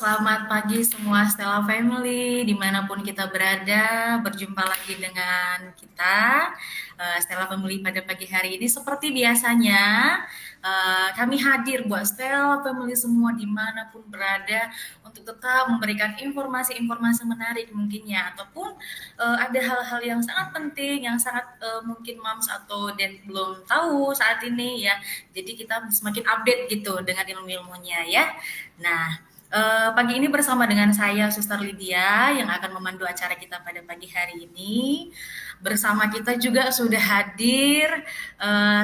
Selamat pagi semua Stella Family, dimanapun kita berada, berjumpa lagi dengan kita, Stella Family pada pagi hari ini. Seperti biasanya, kami hadir buat Stella Family semua dimanapun berada, untuk tetap memberikan informasi-informasi menarik mungkinnya, ataupun ada hal-hal yang sangat penting, yang sangat mungkin Moms atau Dad belum tahu saat ini ya. Jadi kita semakin update gitu dengan ilmu-ilmunya ya. Nah, pagi ini bersama dengan saya Suster Lydia yang akan memandu acara kita pada pagi hari ini. Bersama kita juga sudah hadir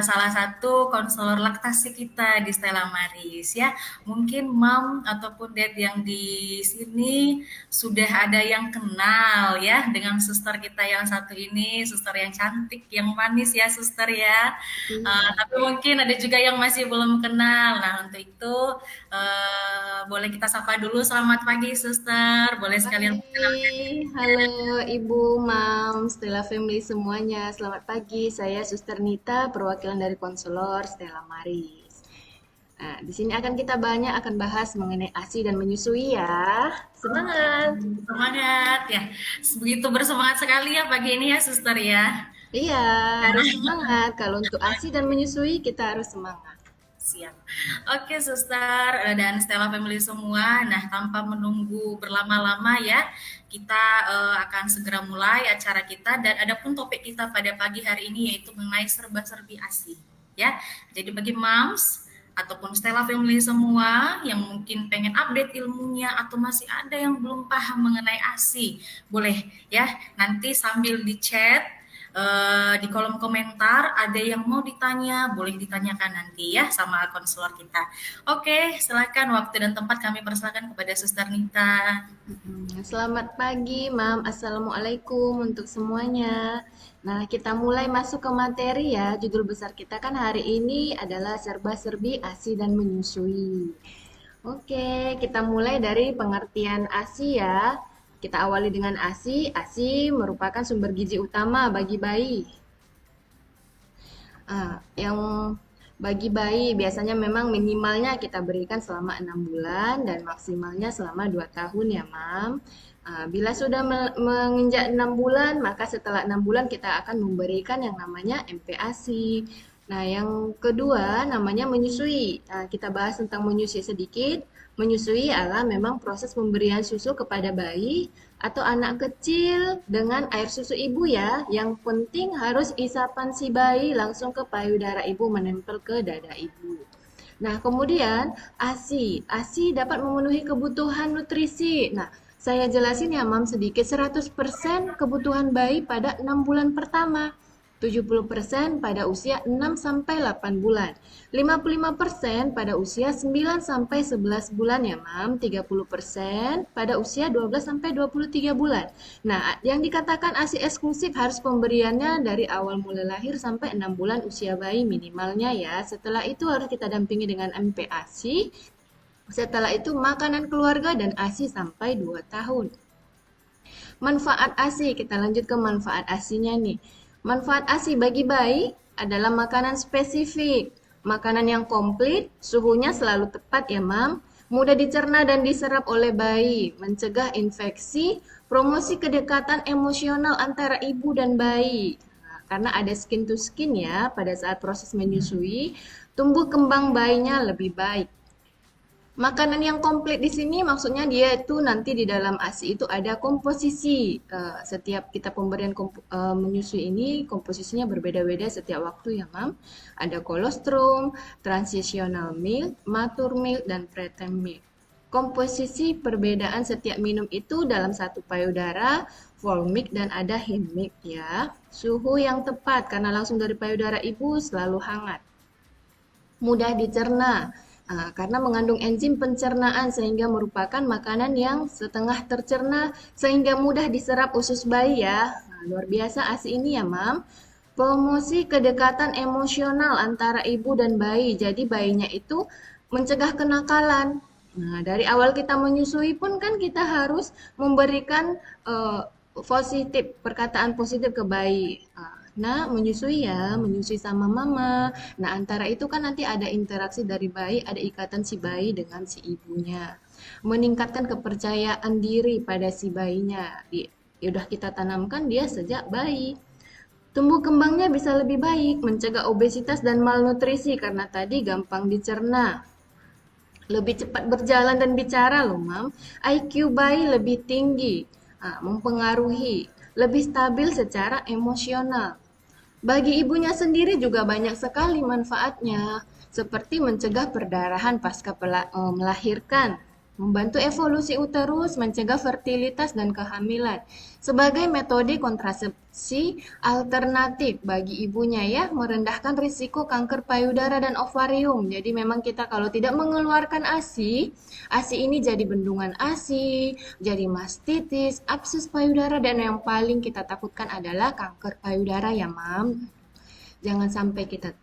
salah satu konselor laktasi kita di Stella Maris ya. Mungkin Mom ataupun Dad yang di sini sudah ada yang kenal ya dengan suster kita yang satu ini, suster yang cantik, yang manis ya suster ya. Iya. Tapi mungkin ada juga yang masih belum kenal. Nah, untuk itu boleh kita sapa dulu. Selamat pagi, Suster. Boleh sekalian perkenalkan Pagi, dirinya. halo Ibu, Mam, Stella Family semuanya. Selamat pagi, saya Suster Nita, perwakilan dari konselor Stella Maris. Nah, di sini akan kita banyak akan bahas mengenai ASI dan menyusui ya. Semangat! Semangat ya. Begitu bersemangat sekali ya pagi ini ya, Suster ya. Iya, harus semangat. Kalau untuk ASI dan menyusui kita harus semangat. Siap. Oke, Suster dan Stella Family semua. Nah, tanpa menunggu berlama-lama ya, kita akan segera mulai acara kita dan adapun topik kita pada pagi hari ini yaitu mengenai serba-serbi ASI. Ya, jadi bagi moms ataupun Stella Family semua yang mungkin pengen update ilmunya atau masih ada yang belum paham mengenai ASI, boleh ya nanti sambil di chat di kolom komentar ada yang mau ditanya, boleh ditanyakan nanti ya sama konselor kita. Oke, silakan waktu dan tempat kami persilakan kepada Suster Nita. Selamat pagi, Mam. Assalamualaikum untuk semuanya. Nah, kita mulai masuk ke materi ya. Judul besar kita kan hari ini adalah serba-serbi ASI dan menyusui. Oke, kita mulai dari pengertian ASI ya. Kita awali dengan ASI. ASI merupakan sumber gizi utama bagi bayi. Yang bagi bayi biasanya memang minimalnya kita berikan selama 6 bulan dan maksimalnya selama 2 tahun ya, Mam. Bila sudah menginjak 6 bulan, maka setelah 6 bulan kita akan memberikan yang namanya MPASI. Nah, yang kedua namanya menyusui. Nah, kita bahas tentang menyusui sedikit. Menyusui adalah memang proses pemberian susu kepada bayi atau anak kecil dengan air susu ibu ya. Yang penting harus isapan si bayi langsung ke payudara ibu menempel ke dada ibu. Nah, kemudian ASI. ASI dapat memenuhi kebutuhan nutrisi. Nah, saya jelasin ya, Mam, sedikit. 100% kebutuhan bayi pada 6 bulan pertama. 70% pada usia 6 sampai 8 bulan. 55% pada usia 9 sampai 11 bulan ya, Mam. 30% pada usia 12 sampai 23 bulan. Nah, yang dikatakan ASI eksklusif harus pemberiannya dari awal mulai lahir sampai 6 bulan usia bayi minimalnya ya. Setelah itu harus kita dampingi dengan MPASI. Setelah itu makanan keluarga dan ASI sampai 2 tahun. Manfaat ASI, kita lanjut ke manfaat ASInya nih. Manfaat ASI bagi bayi adalah makanan spesifik, makanan yang komplit, suhunya selalu tepat ya, Mam. Mudah dicerna dan diserap oleh bayi, mencegah infeksi, promosi kedekatan emosional antara ibu dan bayi. Nah, karena ada skin to skin ya pada saat proses menyusui, tumbuh kembang bayinya lebih baik. Makanan yang komplit di sini maksudnya dia itu nanti di dalam ASI itu ada komposisi. Setiap kita pemberian menyusui ini komposisinya berbeda-beda setiap waktu ya, Mam. Ada kolostrum, transitional milk, mature milk, dan preterm milk. Komposisi perbedaan setiap minum itu dalam satu payudara, full milk dan ada hint milk ya. Suhu yang tepat karena langsung dari payudara ibu selalu hangat. Mudah dicerna. Karena mengandung enzim pencernaan sehingga merupakan makanan yang setengah tercerna sehingga mudah diserap usus bayi ya. Nah, luar biasa ASI ini ya, Mam. Promosi kedekatan emosional antara ibu dan bayi. Jadi bayinya itu mencegah kenakalan. Nah, dari awal kita menyusui pun kan kita harus memberikan positif, perkataan positif ke bayi. Nah, menyusui ya, menyusui sama mama. Nah, antara itu kan nanti ada interaksi dari bayi, ada ikatan si bayi dengan si ibunya. meningkatkan kepercayaan diri pada si bayinya. Udah kita tanamkan dia sejak bayi. Tumbuh kembangnya bisa lebih baik, mencegah obesitas dan malnutrisi karena tadi gampang dicerna. Lebih cepat berjalan dan bicara loh, Mam. IQ bayi lebih tinggi, mempengaruhi, lebih stabil secara emosional. Bagi ibunya sendiri juga banyak sekali manfaatnya, seperti mencegah perdarahan pasca melahirkan, membantu evolusi uterus, mencegah fertilitas dan kehamilan, sebagai metode kontrasepsi alternatif bagi ibunya ya, merendahkan risiko kanker payudara dan ovarium. Jadi memang kita kalau tidak mengeluarkan ASI, ASI ini jadi bendungan ASI, jadi mastitis, abses payudara, dan yang paling kita takutkan adalah kanker payudara ya, Mam. Jangan sampai kita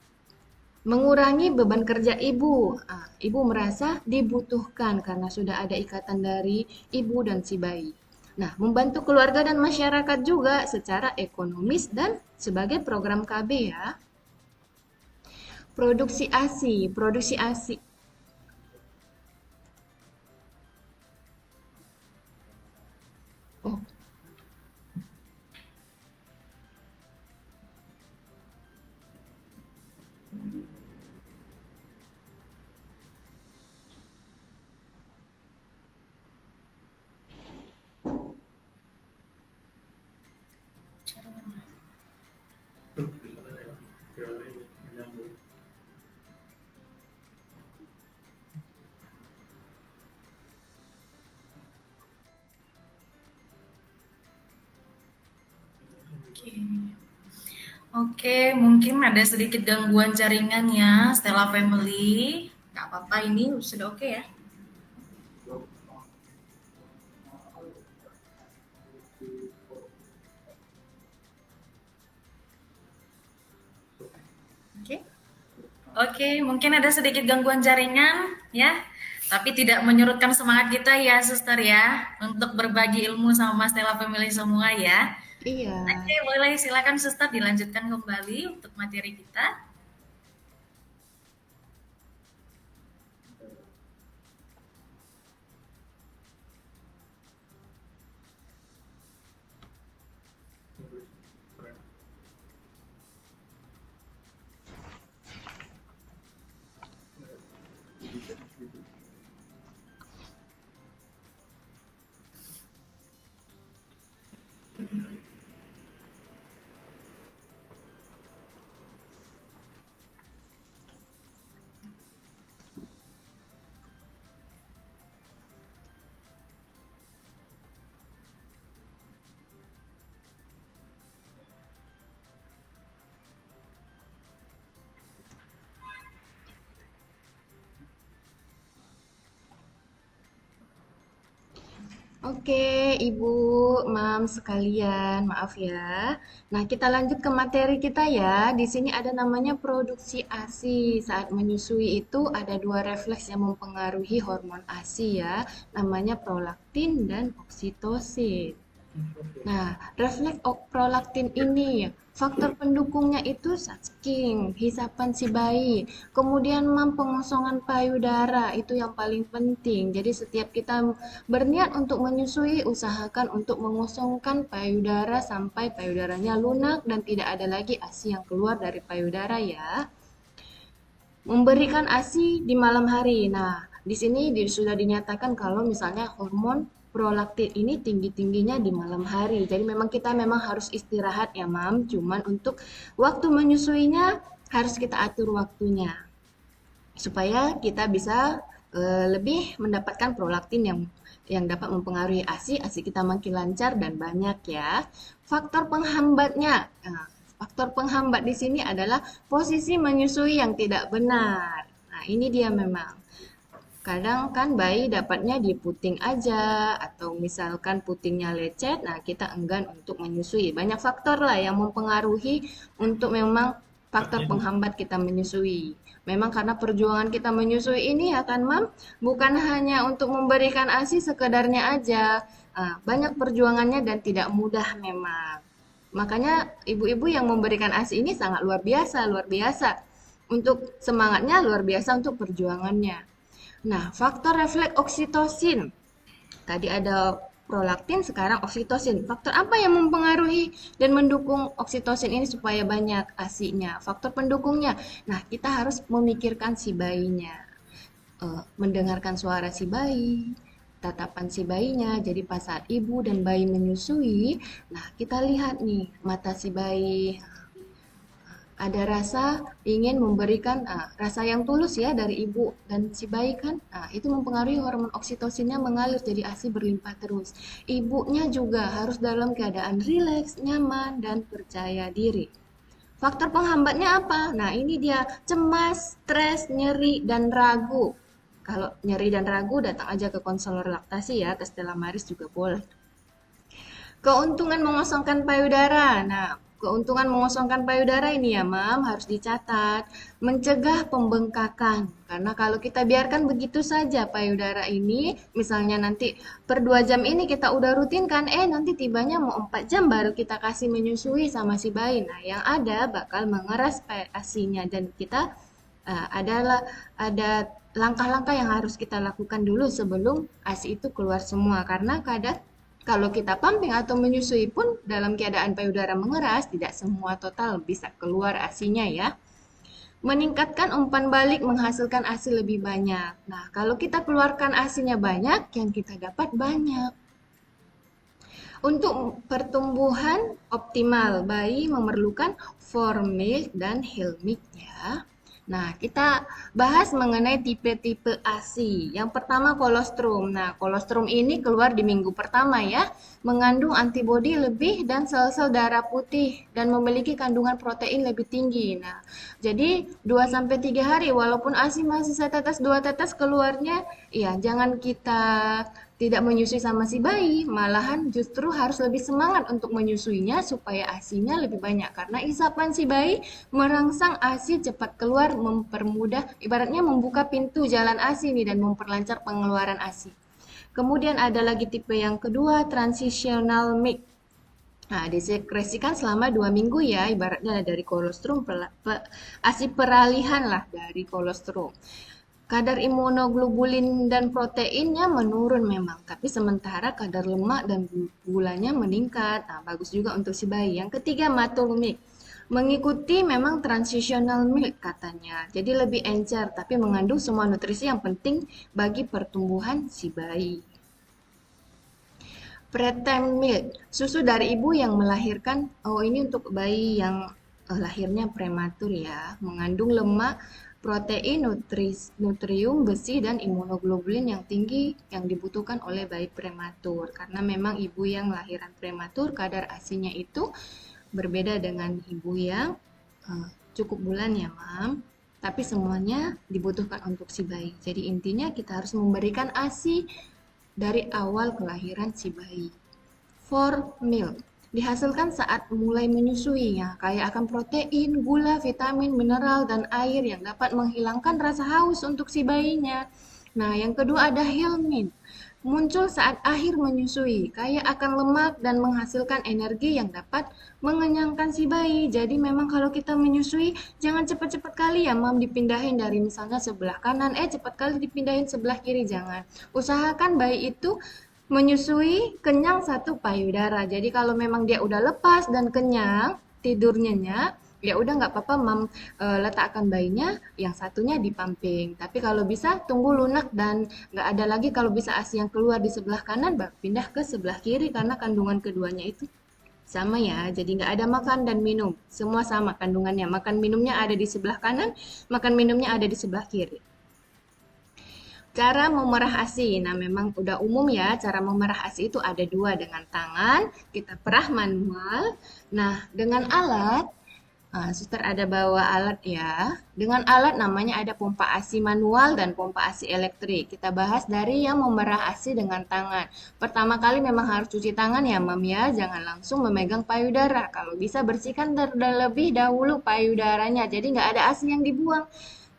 mengurangi beban kerja ibu. Ibu merasa dibutuhkan karena sudah ada ikatan dari ibu dan si bayi. Nah, membantu keluarga dan masyarakat juga secara ekonomis dan sebagai program KB ya. Produksi ASI. Oh, Oke. Oke, mungkin ada sedikit gangguan jaringan ya, Stella Family. Nggak apa-apa, ini sudah oke ya. Oke. Oke, mungkin ada sedikit gangguan jaringan ya, tapi tidak menyurutkan semangat kita ya, Suster ya, untuk berbagi ilmu sama Stella Family semua ya. iya. Oke, boleh silakan Suster dilanjutkan kembali untuk materi kita. Oke, Ibu, Mam sekalian, maaf ya. Nah, kita lanjut ke materi kita ya. Di sini ada namanya produksi ASI. Saat menyusui itu ada dua refleks yang mempengaruhi hormon ASI ya, namanya prolaktin dan oksitosin. Nah, refleks prolaktin ini faktor pendukungnya itu sucking, hisapan si bayi. Kemudian pengosongan payudara itu yang paling penting. Jadi setiap kita berniat untuk menyusui, usahakan untuk mengosongkan payudara sampai payudaranya lunak dan tidak ada lagi ASI yang keluar dari payudara ya. Memberikan ASI di malam hari. Nah, di sini sudah dinyatakan kalau misalnya hormon prolaktin ini tinggi-tingginya di malam hari. Jadi kita memang harus istirahat ya, Mam. Cuman untuk waktu menyusuinya harus kita atur waktunya supaya kita bisa lebih mendapatkan prolaktin yang dapat mempengaruhi ASI, ASI kita makin lancar dan banyak ya. Faktor penghambatnya. Nah, faktor penghambat di sini adalah posisi menyusui yang tidak benar. Nah, ini dia memang. Kadang kan bayi dapatnya di puting aja atau misalkan putingnya lecet, nah kita enggan untuk menyusui. Banyak faktor lah yang mempengaruhi untuk memang faktor penghambat kita menyusui. Memang karena perjuangan kita menyusui ini ya kan, Mam, bukan hanya untuk memberikan ASI sekedarnya aja. Banyak perjuangannya dan tidak mudah memang. Makanya ibu-ibu yang memberikan ASI ini sangat luar biasa, luar biasa. Untuk semangatnya luar biasa untuk perjuangannya. Nah, faktor refleks oksitosin. Tadi ada prolaktin, sekarang oksitosin. Faktor apa yang mempengaruhi dan mendukung oksitosin ini supaya banyak ASI-nya? Faktor pendukungnya. Nah, kita harus memikirkan si bayinya. Mendengarkan suara si bayi, tatapan si bayinya. Jadi pas saat ibu dan bayi menyusui, nah kita lihat nih mata si bayi ada rasa ingin memberikan rasa yang tulus ya dari ibu dan si bayi kan, itu mempengaruhi hormon oksitosinnya mengalir jadi ASI berlimpah terus. Ibunya juga harus dalam keadaan rileks, nyaman, dan percaya diri. Faktor penghambatnya apa? Nah ini dia cemas, stres, nyeri, dan ragu. Kalau nyeri dan ragu datang aja ke konselor laktasi ya, ke Stella Maris juga boleh. Keuntungan mengosongkan payudara. Nah, keuntungan mengosongkan payudara ini ya, Mam, harus dicatat. Mencegah pembengkakan. Karena kalau kita biarkan begitu saja payudara ini, misalnya nanti per 2 jam ini kita udah rutin kan, nanti tibanya mau 4 jam baru kita kasih menyusui sama si bayi. Nah, yang ada bakal mengeras ASI-nya dan kita ada langkah-langkah yang harus kita lakukan dulu sebelum ASI itu keluar semua. Karena kadang kalau kita pumping atau menyusui pun dalam keadaan payudara mengeras, tidak semua total bisa keluar ASI-nya ya. Meningkatkan umpan balik menghasilkan ASI lebih banyak. Nah, kalau kita keluarkan ASI-nya banyak, yang kita dapat banyak. Untuk pertumbuhan optimal, bayi memerlukan formilk dan hilmilk ya. Nah, kita bahas mengenai tipe-tipe ASI. Yang pertama kolostrum. Nah, kolostrum ini keluar di minggu pertama ya, mengandung antibodi lebih dan sel-sel darah putih dan memiliki kandungan protein lebih tinggi. Nah, jadi 2 sampai 3 hari walaupun ASI masih setetes 2 tetes keluarnya, ya jangan kita tidak menyusui sama si bayi, malahan justru harus lebih semangat untuk menyusuinya supaya ASI-nya lebih banyak karena isapan si bayi merangsang ASI cepat keluar, mempermudah ibaratnya membuka pintu jalan ASI nih dan memperlancar pengeluaran ASI. Kemudian ada lagi tipe yang kedua, transitional milk. Nah, disekresikan selama 2 minggu ya, ibaratnya dari kolostrum, ASI peralihan lah dari kolostrum. Kadar imunoglobulin dan proteinnya menurun memang, tapi sementara kadar lemak dan gulanya meningkat. Nah, bagus juga untuk si bayi. Yang ketiga, mature milk. Mengikuti memang transitional milk katanya. Jadi lebih encer, tapi mengandung semua nutrisi yang penting bagi pertumbuhan si bayi. Preterm milk, susu dari ibu yang melahirkan, ini untuk bayi yang lahirnya prematur ya, mengandung lemak, protein, nutrium, besi, dan imunoglobulin yang tinggi yang dibutuhkan oleh bayi prematur. Karena memang ibu yang lahiran prematur, kadar ASI-nya itu berbeda dengan ibu yang cukup bulan ya, Mam. Tapi semuanya dibutuhkan untuk si bayi. Jadi intinya kita harus memberikan ASI dari awal kelahiran si bayi. For milk dihasilkan saat mulai menyusui ya, kaya akan protein, gula, vitamin, mineral, dan air yang dapat menghilangkan rasa haus untuk si bayinya. Nah, yang kedua ada hilmin. Muncul saat akhir menyusui, kaya akan lemak dan menghasilkan energi yang dapat mengenyangkan si bayi. Jadi memang kalau kita menyusui, jangan cepat-cepat kali ya, Mam, dipindahin dari misalnya sebelah kanan, cepat kali dipindahin sebelah kiri, jangan. Usahakan bayi itu menyusui kenyang satu payudara. Jadi kalau memang dia udah lepas dan kenyang tidurnya, ya udah nggak apa-apa, Mam, letakkan bayinya yang satunya di pumping. Tapi kalau bisa tunggu lunak dan nggak ada lagi, kalau bisa ASI yang keluar di sebelah kanan baru pindah ke sebelah kiri karena kandungan keduanya itu sama ya. Jadi nggak ada makan dan minum, semua sama kandungannya. Makan minumnya ada di sebelah kanan, makan minumnya ada di sebelah kiri. Cara memerah ASI, nah memang udah umum ya, cara memerah ASI itu ada dua, dengan tangan, kita perah manual. Nah, dengan alat, suster ada bawa alat ya. Dengan alat namanya ada pompa ASI manual dan pompa ASI elektrik. Kita bahas dari yang memerah ASI dengan tangan. Pertama kali memang harus cuci tangan ya, Mam ya, jangan langsung memegang payudara. Kalau bisa bersihkan terlebih dahulu payudaranya, jadi nggak ada ASI yang dibuang.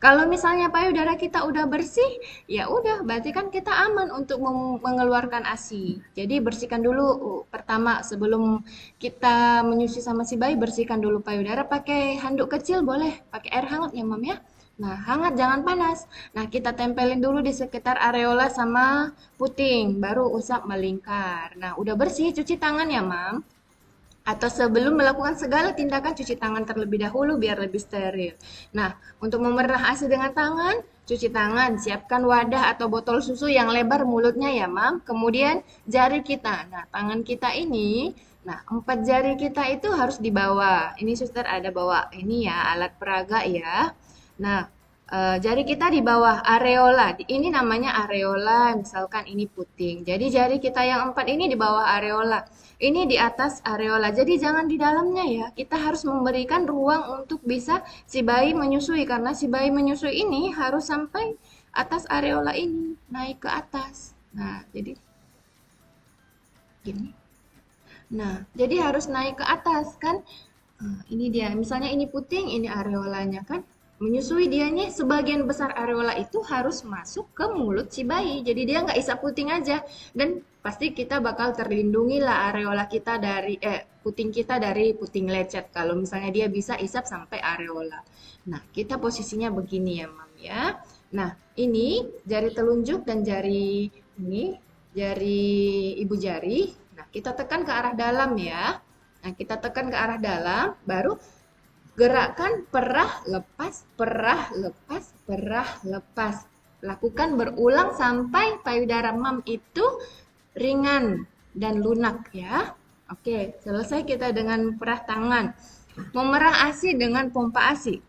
Kalau misalnya payudara kita udah bersih, ya udah, berarti kan kita aman untuk mengeluarkan ASI. Jadi bersihkan dulu pertama sebelum kita menyusui sama si bayi, bersihkan dulu payudara pakai handuk kecil boleh, pakai air hangat ya, Mam ya. Nah, hangat jangan panas. Nah, kita tempelin dulu di sekitar areola sama puting, baru usap melingkar. Nah, udah bersih, cuci tangan ya, Mam. Atau sebelum melakukan segala tindakan, cuci tangan terlebih dahulu biar lebih steril. Nah, untuk memerah ASI dengan tangan, cuci tangan, siapkan wadah atau botol susu yang lebar mulutnya ya, Mam. Kemudian jari kita. Nah, tangan kita ini, nah, 4 jari kita itu harus di bawah. Ini suster ada bawa ini ya, alat peraga ya. Nah, jari kita di bawah areola. Ini namanya areola, misalkan ini puting. Jadi jari kita yang 4 ini di bawah areola. Ini di atas areola. Jadi jangan di dalamnya ya. Kita harus memberikan ruang untuk bisa si bayi menyusui. Karena si bayi menyusui ini harus sampai atas areola ini. Naik ke atas. Nah, jadi gini. Nah, jadi harus naik ke atas kan. Ini dia, misalnya ini puting, ini areolanya kan. Menyusui dianya sebagian besar areola itu harus masuk ke mulut si bayi. Jadi dia nggak isap puting aja. Dan pasti kita bakal terlindungi lah areola kita dari puting kita dari puting lecet. Kalau misalnya dia bisa isap sampai areola. Nah, kita posisinya begini ya, Mam ya. Nah, ini jari telunjuk dan jari ini jari ibu jari. Nah, kita tekan ke arah dalam ya. Nah, kita tekan ke arah dalam, baru gerakan perah lepas, perah lepas, perah lepas. Lakukan berulang sampai payudara mam itu ringan dan lunak ya. Oke, selesai kita dengan perah tangan. Memerah ASI dengan pompa ASI.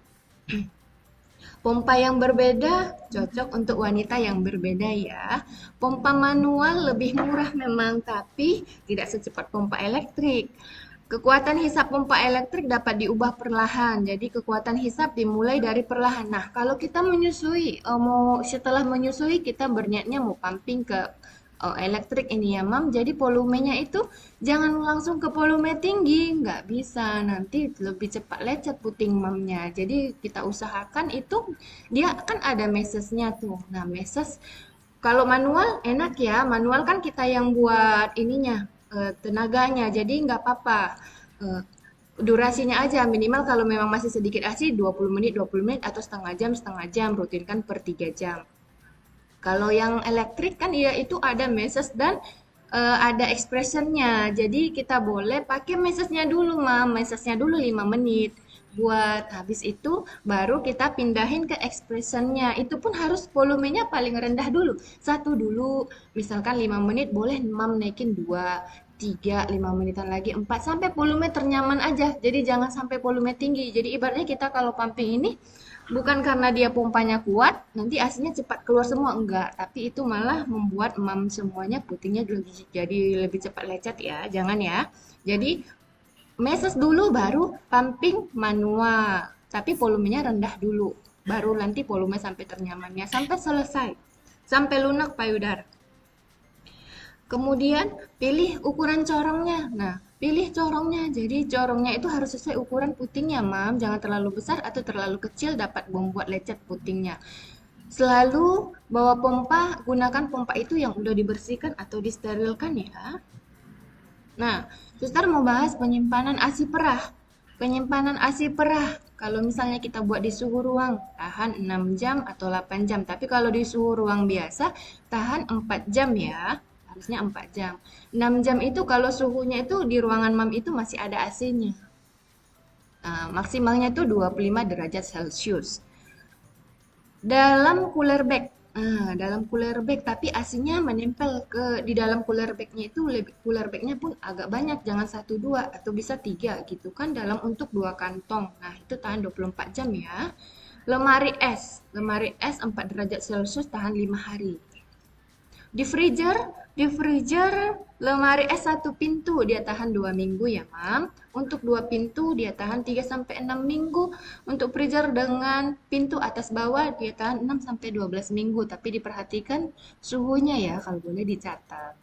Pompa yang berbeda cocok untuk wanita yang berbeda ya. Pompa manual lebih murah memang, tapi tidak secepat pompa elektrik. Kekuatan hisap pompa elektrik dapat diubah perlahan. Jadi kekuatan hisap dimulai dari perlahan. Nah, kalau kita menyusui, setelah menyusui kita berniatnya mau pumping ke elektrik ini ya, Mam. Jadi volumenya itu jangan langsung ke volume tinggi, nggak bisa. Nanti lebih cepat lecet puting mamnya. Jadi kita usahakan itu dia kan ada mesesnya tuh. Nah, meses kalau manual enak ya. Manual kan kita yang buat ininya, tenaganya. Jadi nggak apa-apa. Eh, Durasinya aja minimal kalau memang masih sedikit ASI 20 menit 20 menit atau setengah jam rutinkan per 3 jam. Kalau yang elektrik kan ya itu ada message dan ada expressionnya. Jadi kita boleh pakai message-nya dulu, Mam. Message-nya dulu 5 menit. Buat habis itu baru kita pindahin ke expressionnya. Itu pun harus volumenya paling rendah dulu. Satu dulu, misalkan 5 menit boleh Mam naikin 2, 3, 5 menitan lagi 4 sampai volume ternyaman aja. Jadi jangan sampai volume tinggi. Jadi ibaratnya kita kalau pumping ini bukan karena dia pompanya kuat, nanti asinya cepat keluar semua, enggak. Tapi itu malah membuat mam semuanya putingnya jadi lebih cepat lecet ya, jangan ya. Jadi meses dulu baru pumping manual, tapi volumenya rendah dulu. Baru nanti volume sampai ternyamannya, sampai selesai. Sampai lunak payudara. Kemudian pilih ukuran corongnya. Nah, pilih corongnya. Jadi corongnya itu harus sesuai ukuran putingnya, Mam. Jangan terlalu besar atau terlalu kecil dapat membuat lecet putingnya. Selalu bawa pompa, gunakan pompa itu yang udah dibersihkan atau disterilkan ya. Nah, suster mau bahas penyimpanan ASI perah. Penyimpanan ASI perah, kalau misalnya kita buat di suhu ruang, tahan 6 jam atau 8 jam. Tapi kalau di suhu ruang biasa, tahan 4 jam ya. Harusnya 4 jam. 6 jam itu kalau suhunya itu di ruangan mam itu masih ada AC-nya. Maksimalnya itu 25 derajat Celcius. Dalam cooler bag. Dalam cooler bag, tapi asinya menempel ke di dalam cooler bagnya itu cooler bagnya pun agak banyak, jangan satu dua atau bisa tiga gitu kan dalam untuk 2 kantong. Nah itu tahan 24 jam ya. Lemari es 4 derajat Celcius tahan 5 hari. Di freezer lemari es 1 pintu dia tahan 2 minggu ya, Mam. Untuk 2 pintu dia tahan 3 sampai 6 minggu. Untuk freezer dengan pintu atas bawah dia tahan 6 sampai 12 minggu. Tapi diperhatikan suhunya ya, kalau boleh dicatat.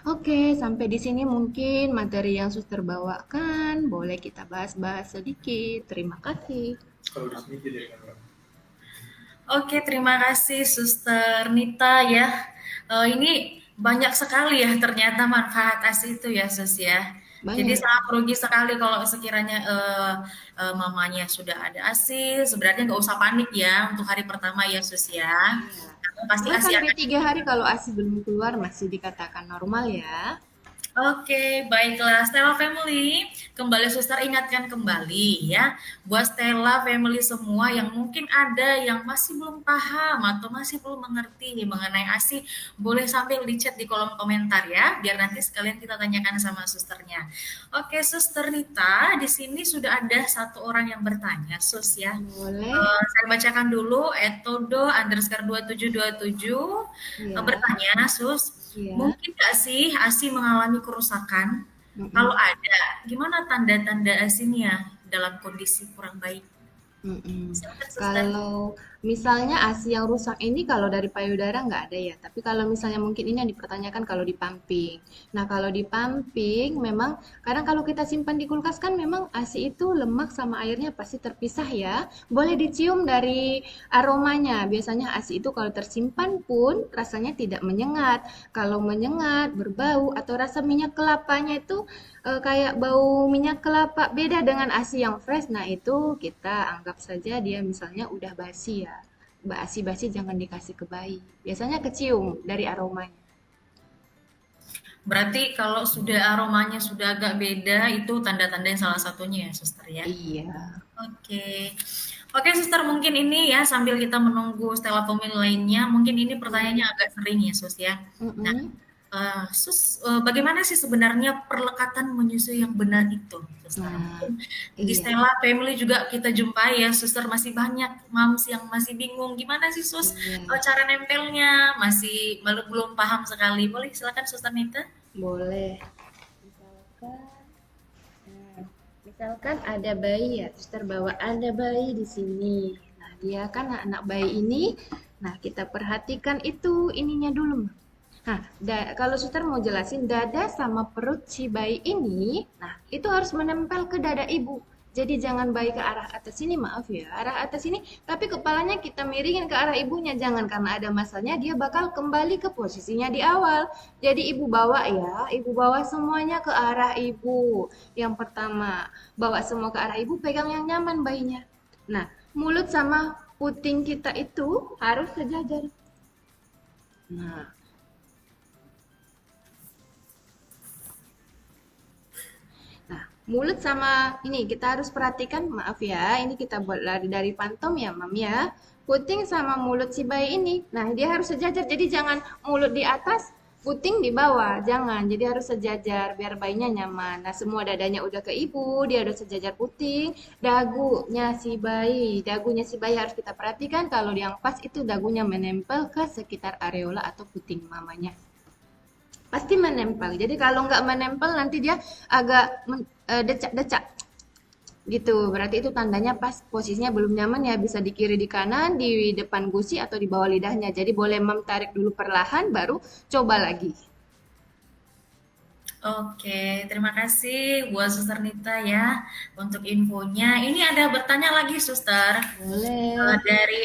Oke, sampai di sini mungkin materi yang suster bawakan. Boleh kita bahas-bahas sedikit. Terima kasih. Kalau di sini jadi Oke, terima kasih Suster Nita ya. Ini banyak sekali ya ternyata manfaat ASI itu ya, Sus ya. Jadi Banyak. sangat rugi sekali kalau sekiranya mamanya sudah ada ASI. Sebenarnya nggak usah panik ya untuk hari pertama ya Sus ya. Iya. Karena pasti Dua ASI sampai akan. tiga hari kalau ASI belum keluar masih dikatakan normal ya. Oke, baiklah Stella Family. Kembali Suster ingatkan kembali ya, buat Stella Family semua yang mungkin ada yang masih belum paham atau masih belum mengerti mengenai ASI, boleh sambil di chat di kolom komentar ya, biar nanti sekalian kita tanyakan sama susternya. Oke, Suster Nita, di sini sudah ada satu orang yang bertanya, Sus ya. Boleh. Saya bacakan dulu, etodo underscore 2727 Iya. bertanya, Sus, Iya. mungkin nggak sih ASI mengalami kerusakan? Kalau Mm-mm. ada, gimana tanda-tanda ASINya dalam kondisi kurang baik? Mm-mm. Silakan, Suster. Kalau misalnya ASI yang rusak ini kalau dari payudara nggak ada ya, tapi kalau misalnya mungkin ini yang dipertanyakan kalau di pumping. Nah kalau di pumping memang kadang kalau kita simpan di kulkas kan memang ASI itu lemak sama airnya pasti terpisah ya. Boleh dicium dari aromanya. Biasanya ASI itu kalau tersimpan pun rasanya tidak menyengat. Kalau menyengat, berbau atau rasa minyak kelapanya itu kayak bau minyak kelapa beda dengan ASI yang fresh. Nah, itu kita anggap saja dia misalnya udah basi ya. Basi-basi jangan dikasih ke bayi. Biasanya kecium dari aromanya. Berarti kalau sudah aromanya sudah agak beda, itu tanda-tanda yang salah satunya ya, Suster ya. Iya. Oke. Oke, Suster, mungkin ini ya sambil kita menunggu Stella pemilih lainnya, mungkin ini pertanyaannya Iya. agak sering ya, Sus ya. Nah, Mm-mm. Sus, bagaimana sih sebenarnya perlekatan menyusui yang benar itu, Suster? Nah, Mungkin di iya. Stella Family juga kita jumpai ya, Suster masih banyak moms yang masih bingung gimana sih Sus Iya. cara nempelnya, masih belum paham sekali. Boleh silakan Suster Nita. Boleh. Misalkan, nah, misalkan ada bayi ya, terus terbawa ada bayi di sini. Nah, dia kan anak bayi ini, nah kita perhatikan itu ininya dulu. Nah, kalau suster mau jelasin dada sama perut si bayi ini, nah itu harus menempel ke dada ibu. Jadi jangan bayi ke arah atas sini, maaf ya, arah atas sini, tapi kepalanya kita miringin ke arah ibunya, jangan karena ada masanya dia bakal kembali ke posisinya di awal. Jadi ibu bawa ya, ibu bawa semuanya ke arah ibu. Yang pertama, bawa semua ke arah ibu, pegang yang nyaman bayinya. Nah, mulut sama puting kita itu harus sejajar. Nah, Nah, mulut sama ini kita harus perhatikan, maaf ya, ini kita buat lari dari pantom ya, Mam ya. Puting sama mulut si bayi ini. Nah, dia harus sejajar. Jadi jangan mulut di atas, puting di bawah. Jangan. Jadi harus sejajar biar bayinya nyaman. Nah, semua dadanya udah ke ibu, dia udah sejajar puting. Dagunya si bayi harus kita perhatikan kalau yang pas itu dagunya menempel ke sekitar areola atau puting mamanya pasti menempel. Jadi kalau nggak menempel nanti dia agak decak-decak gitu. Berarti itu tandanya pas posisinya belum nyaman ya bisa di kiri di kanan, di depan gusi atau di bawah lidahnya. Jadi boleh mem tarik dulu perlahan baru coba lagi. Oke, terima kasih buat Suster Nita ya untuk infonya. Ini ada bertanya lagi Suster Boleh. dari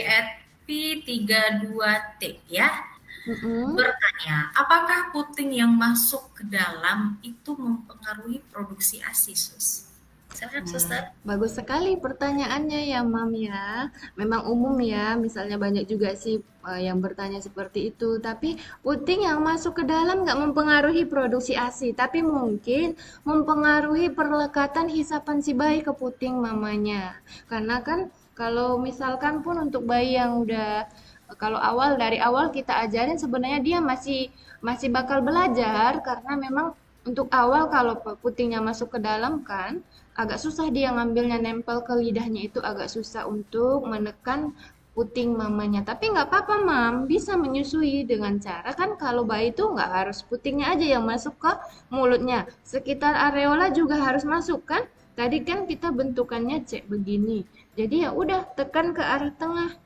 @p32t ya. Mm-mm. Bertanya, apakah puting yang masuk ke dalam itu mempengaruhi produksi ASI, Sus? Silakan Nah, Suster. bagus sekali pertanyaannya ya, Mam ya. Memang umum ya, misalnya banyak juga sih yang bertanya seperti itu. Tapi puting yang masuk ke dalam nggak mempengaruhi produksi ASI, tapi mungkin mempengaruhi perlekatan hisapan si bayi ke puting mamanya. Karena kan kalau misalkan pun untuk bayi yang udah kalau dari awal kita ajarin sebenarnya dia masih masih bakal belajar karena memang untuk awal kalau putingnya masuk ke dalam kan agak susah dia ngambilnya nempel ke lidahnya itu agak susah untuk menekan puting mamanya. Tapi nggak apa-apa, Mam. Bisa menyusui dengan cara kan kalau bayi itu nggak harus putingnya aja yang masuk ke mulutnya. Sekitar areola juga harus masuk kan? Tadi kan kita bentukannya cek begini. Jadi ya udah tekan ke arah tengah.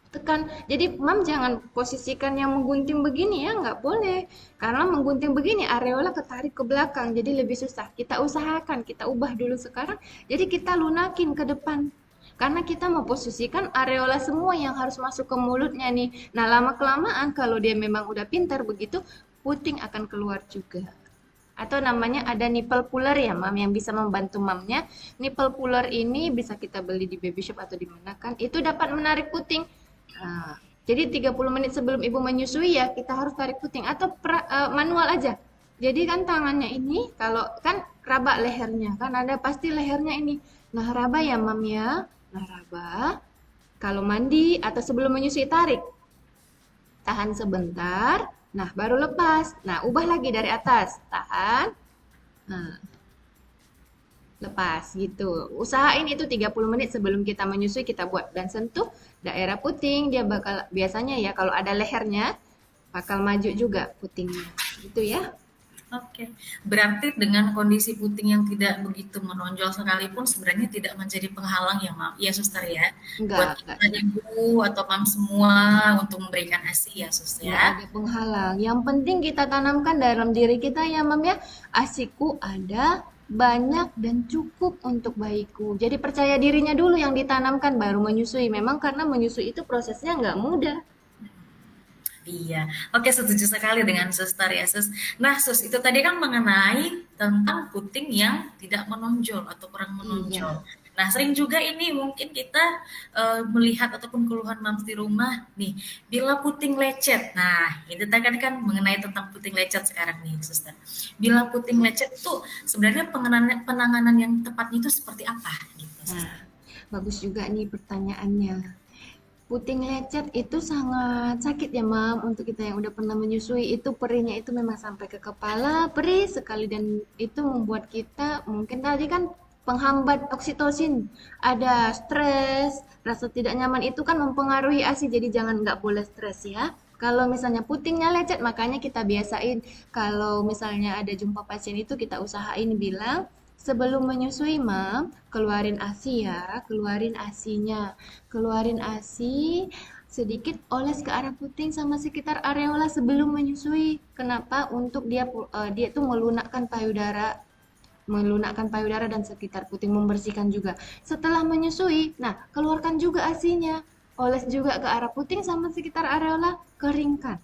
Tekan. Jadi mam jangan posisikan yang menggunting begini ya, nggak boleh. Karena menggunting begini areola ketarik ke belakang, jadi lebih susah. Kita usahakan, kita ubah dulu sekarang. Jadi kita lunakin ke depan. Karena kita mau posisikan areola semua yang harus masuk ke mulutnya nih. Nah lama kelamaan kalau dia memang udah pintar begitu, puting akan keluar juga. Atau namanya ada nipple puller ya mam, yang bisa membantu mamnya. Nipple puller ini bisa kita beli di baby shop atau di mana kan, itu dapat menarik puting. Nah, jadi 30 menit sebelum ibu menyusui ya kita harus tarik puting atau manual aja. Jadi kan tangannya ini kalau kan raba lehernya kan ada pasti lehernya ini. Nah raba ya mam ya. Nah raba. Kalau mandi atau sebelum menyusui tarik. Tahan sebentar. Nah baru lepas. Nah ubah lagi dari atas. Tahan. Nah, lepas gitu. Usahain itu 30 menit sebelum kita menyusui kita buat dan sentuh daerah puting dia bakal biasanya ya kalau ada lehernya bakal maju juga putingnya. Gitu ya. Oke, berarti dengan kondisi puting yang tidak begitu menonjol sekalipun sebenarnya tidak menjadi penghalang ya, Mam? Ya, Suster ya. Buat Enggak. kita ibu atau Mam semua untuk memberikan ASI ya, Suster Nggak ya. ada penghalang. Yang penting kita tanamkan dalam diri kita ya Mam ya, asiku ada, banyak dan cukup untuk bayiku. Jadi percaya dirinya dulu yang ditanamkan baru menyusui. Memang karena menyusui itu prosesnya nggak mudah. Iya, oke setuju sekali dengan Suster ya, Sus. Nah, Sus, itu tadi kan mengenai tentang puting yang tidak menonjol atau kurang menonjol. Iya. Nah, sering juga ini mungkin kita melihat ataupun keluhan mams di rumah nih, bila puting lecet. Nah, itu tadi kan mengenai tentang puting lecet sekarang nih, Suster. Bila puting lecet itu sebenarnya penanganan yang tepatnya itu seperti apa gitu, Nah, Suster? bagus juga nih pertanyaannya. Puting lecet itu sangat sakit ya Mam untuk kita yang udah pernah menyusui itu perihnya itu memang sampai ke kepala perih sekali dan itu membuat kita mungkin tadi kan penghambat oksitosin ada stres rasa tidak nyaman itu kan mempengaruhi ASI jadi jangan nggak boleh stres ya kalau misalnya putingnya lecet makanya kita biasain kalau misalnya ada jumpa pasien itu kita usahain bilang sebelum menyusui, Mam, keluarin ASI ya, keluarin ASInya. Keluarin ASI, sedikit oles ke arah puting sama sekitar areola sebelum menyusui. Kenapa? Untuk dia tuh melunakkan payudara dan sekitar puting membersihkan juga. Setelah menyusui, nah keluarkan juga ASInya. Oles juga ke arah puting sama sekitar areola, keringkan.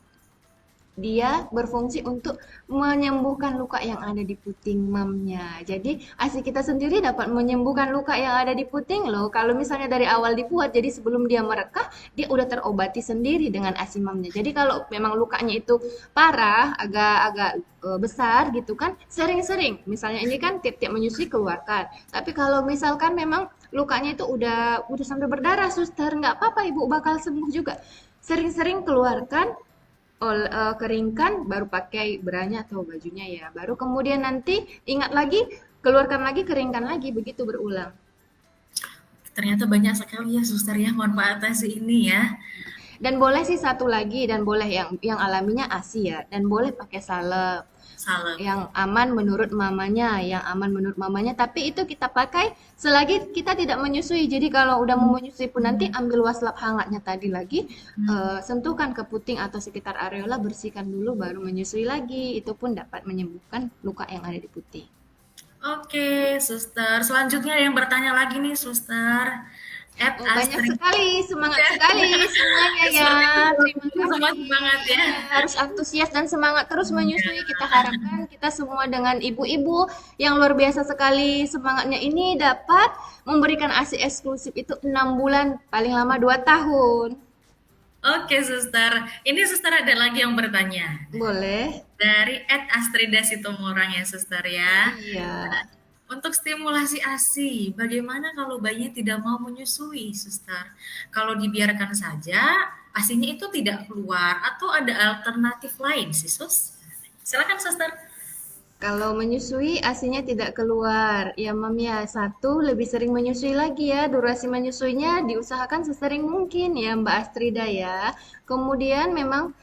Dia berfungsi untuk menyembuhkan luka yang ada di puting mamnya. Jadi ASI kita sendiri dapat menyembuhkan luka yang ada di puting loh. Kalau misalnya dari awal dibuat, jadi sebelum dia merekah, dia udah terobati sendiri dengan ASI mamnya. Jadi kalau memang lukanya itu parah, agak-agak besar gitu kan, sering-sering. Misalnya ini kan tiap-tiap menyusui keluarkan. Tapi kalau misalkan memang lukanya itu udah sampai berdarah, suster, nggak apa-apa ibu bakal sembuh juga. Sering-sering keluarkan keringkan baru pakai beranya atau bajunya ya. Baru kemudian nanti ingat lagi, keluarkan lagi, keringkan lagi, begitu berulang. Ternyata banyak sekali ya, Suster ya, manfaat ASI ini ya. Dan boleh sih satu lagi dan boleh yang alaminya ASI ya dan boleh pakai salep. Salam. Yang aman menurut mamanya, tapi itu kita pakai selagi kita tidak menyusui. Jadi kalau udah mau menyusui pun nanti ambil waslap hangatnya tadi lagi, sentuhkan ke puting atau sekitar areola, bersihkan dulu baru menyusui lagi. Itu pun dapat menyembuhkan luka yang ada di puting. Oke, Suster. Selanjutnya yang bertanya lagi nih, Suster. At Oh, banyak Astrid. sekali, semangat sekali semuanya ya. Seperti Terima itu, semua kasih. semangat ya. Harus antusias dan semangat terus menyusui. Kita harapkan kita semua dengan ibu-ibu yang luar biasa sekali semangatnya ini dapat memberikan ASI eksklusif itu 6 bulan, paling lama 2 tahun. Oke, Suster. Ini Suster ada lagi yang bertanya. Boleh? Dari Ed Astrida Sitomorang ya, Suster ya. Iya. Untuk stimulasi ASI, bagaimana kalau bayinya tidak mau menyusui, Suster? Kalau dibiarkan saja, ASINya itu tidak keluar atau ada alternatif lain sih, Sus? Silakan, Suster. Kalau menyusui ASINya tidak keluar. Ya, Mam ya. Satu, lebih sering menyusui lagi ya. Durasi menyusuinya diusahakan sesering mungkin ya, Mbak Astrida ya. Kemudian memang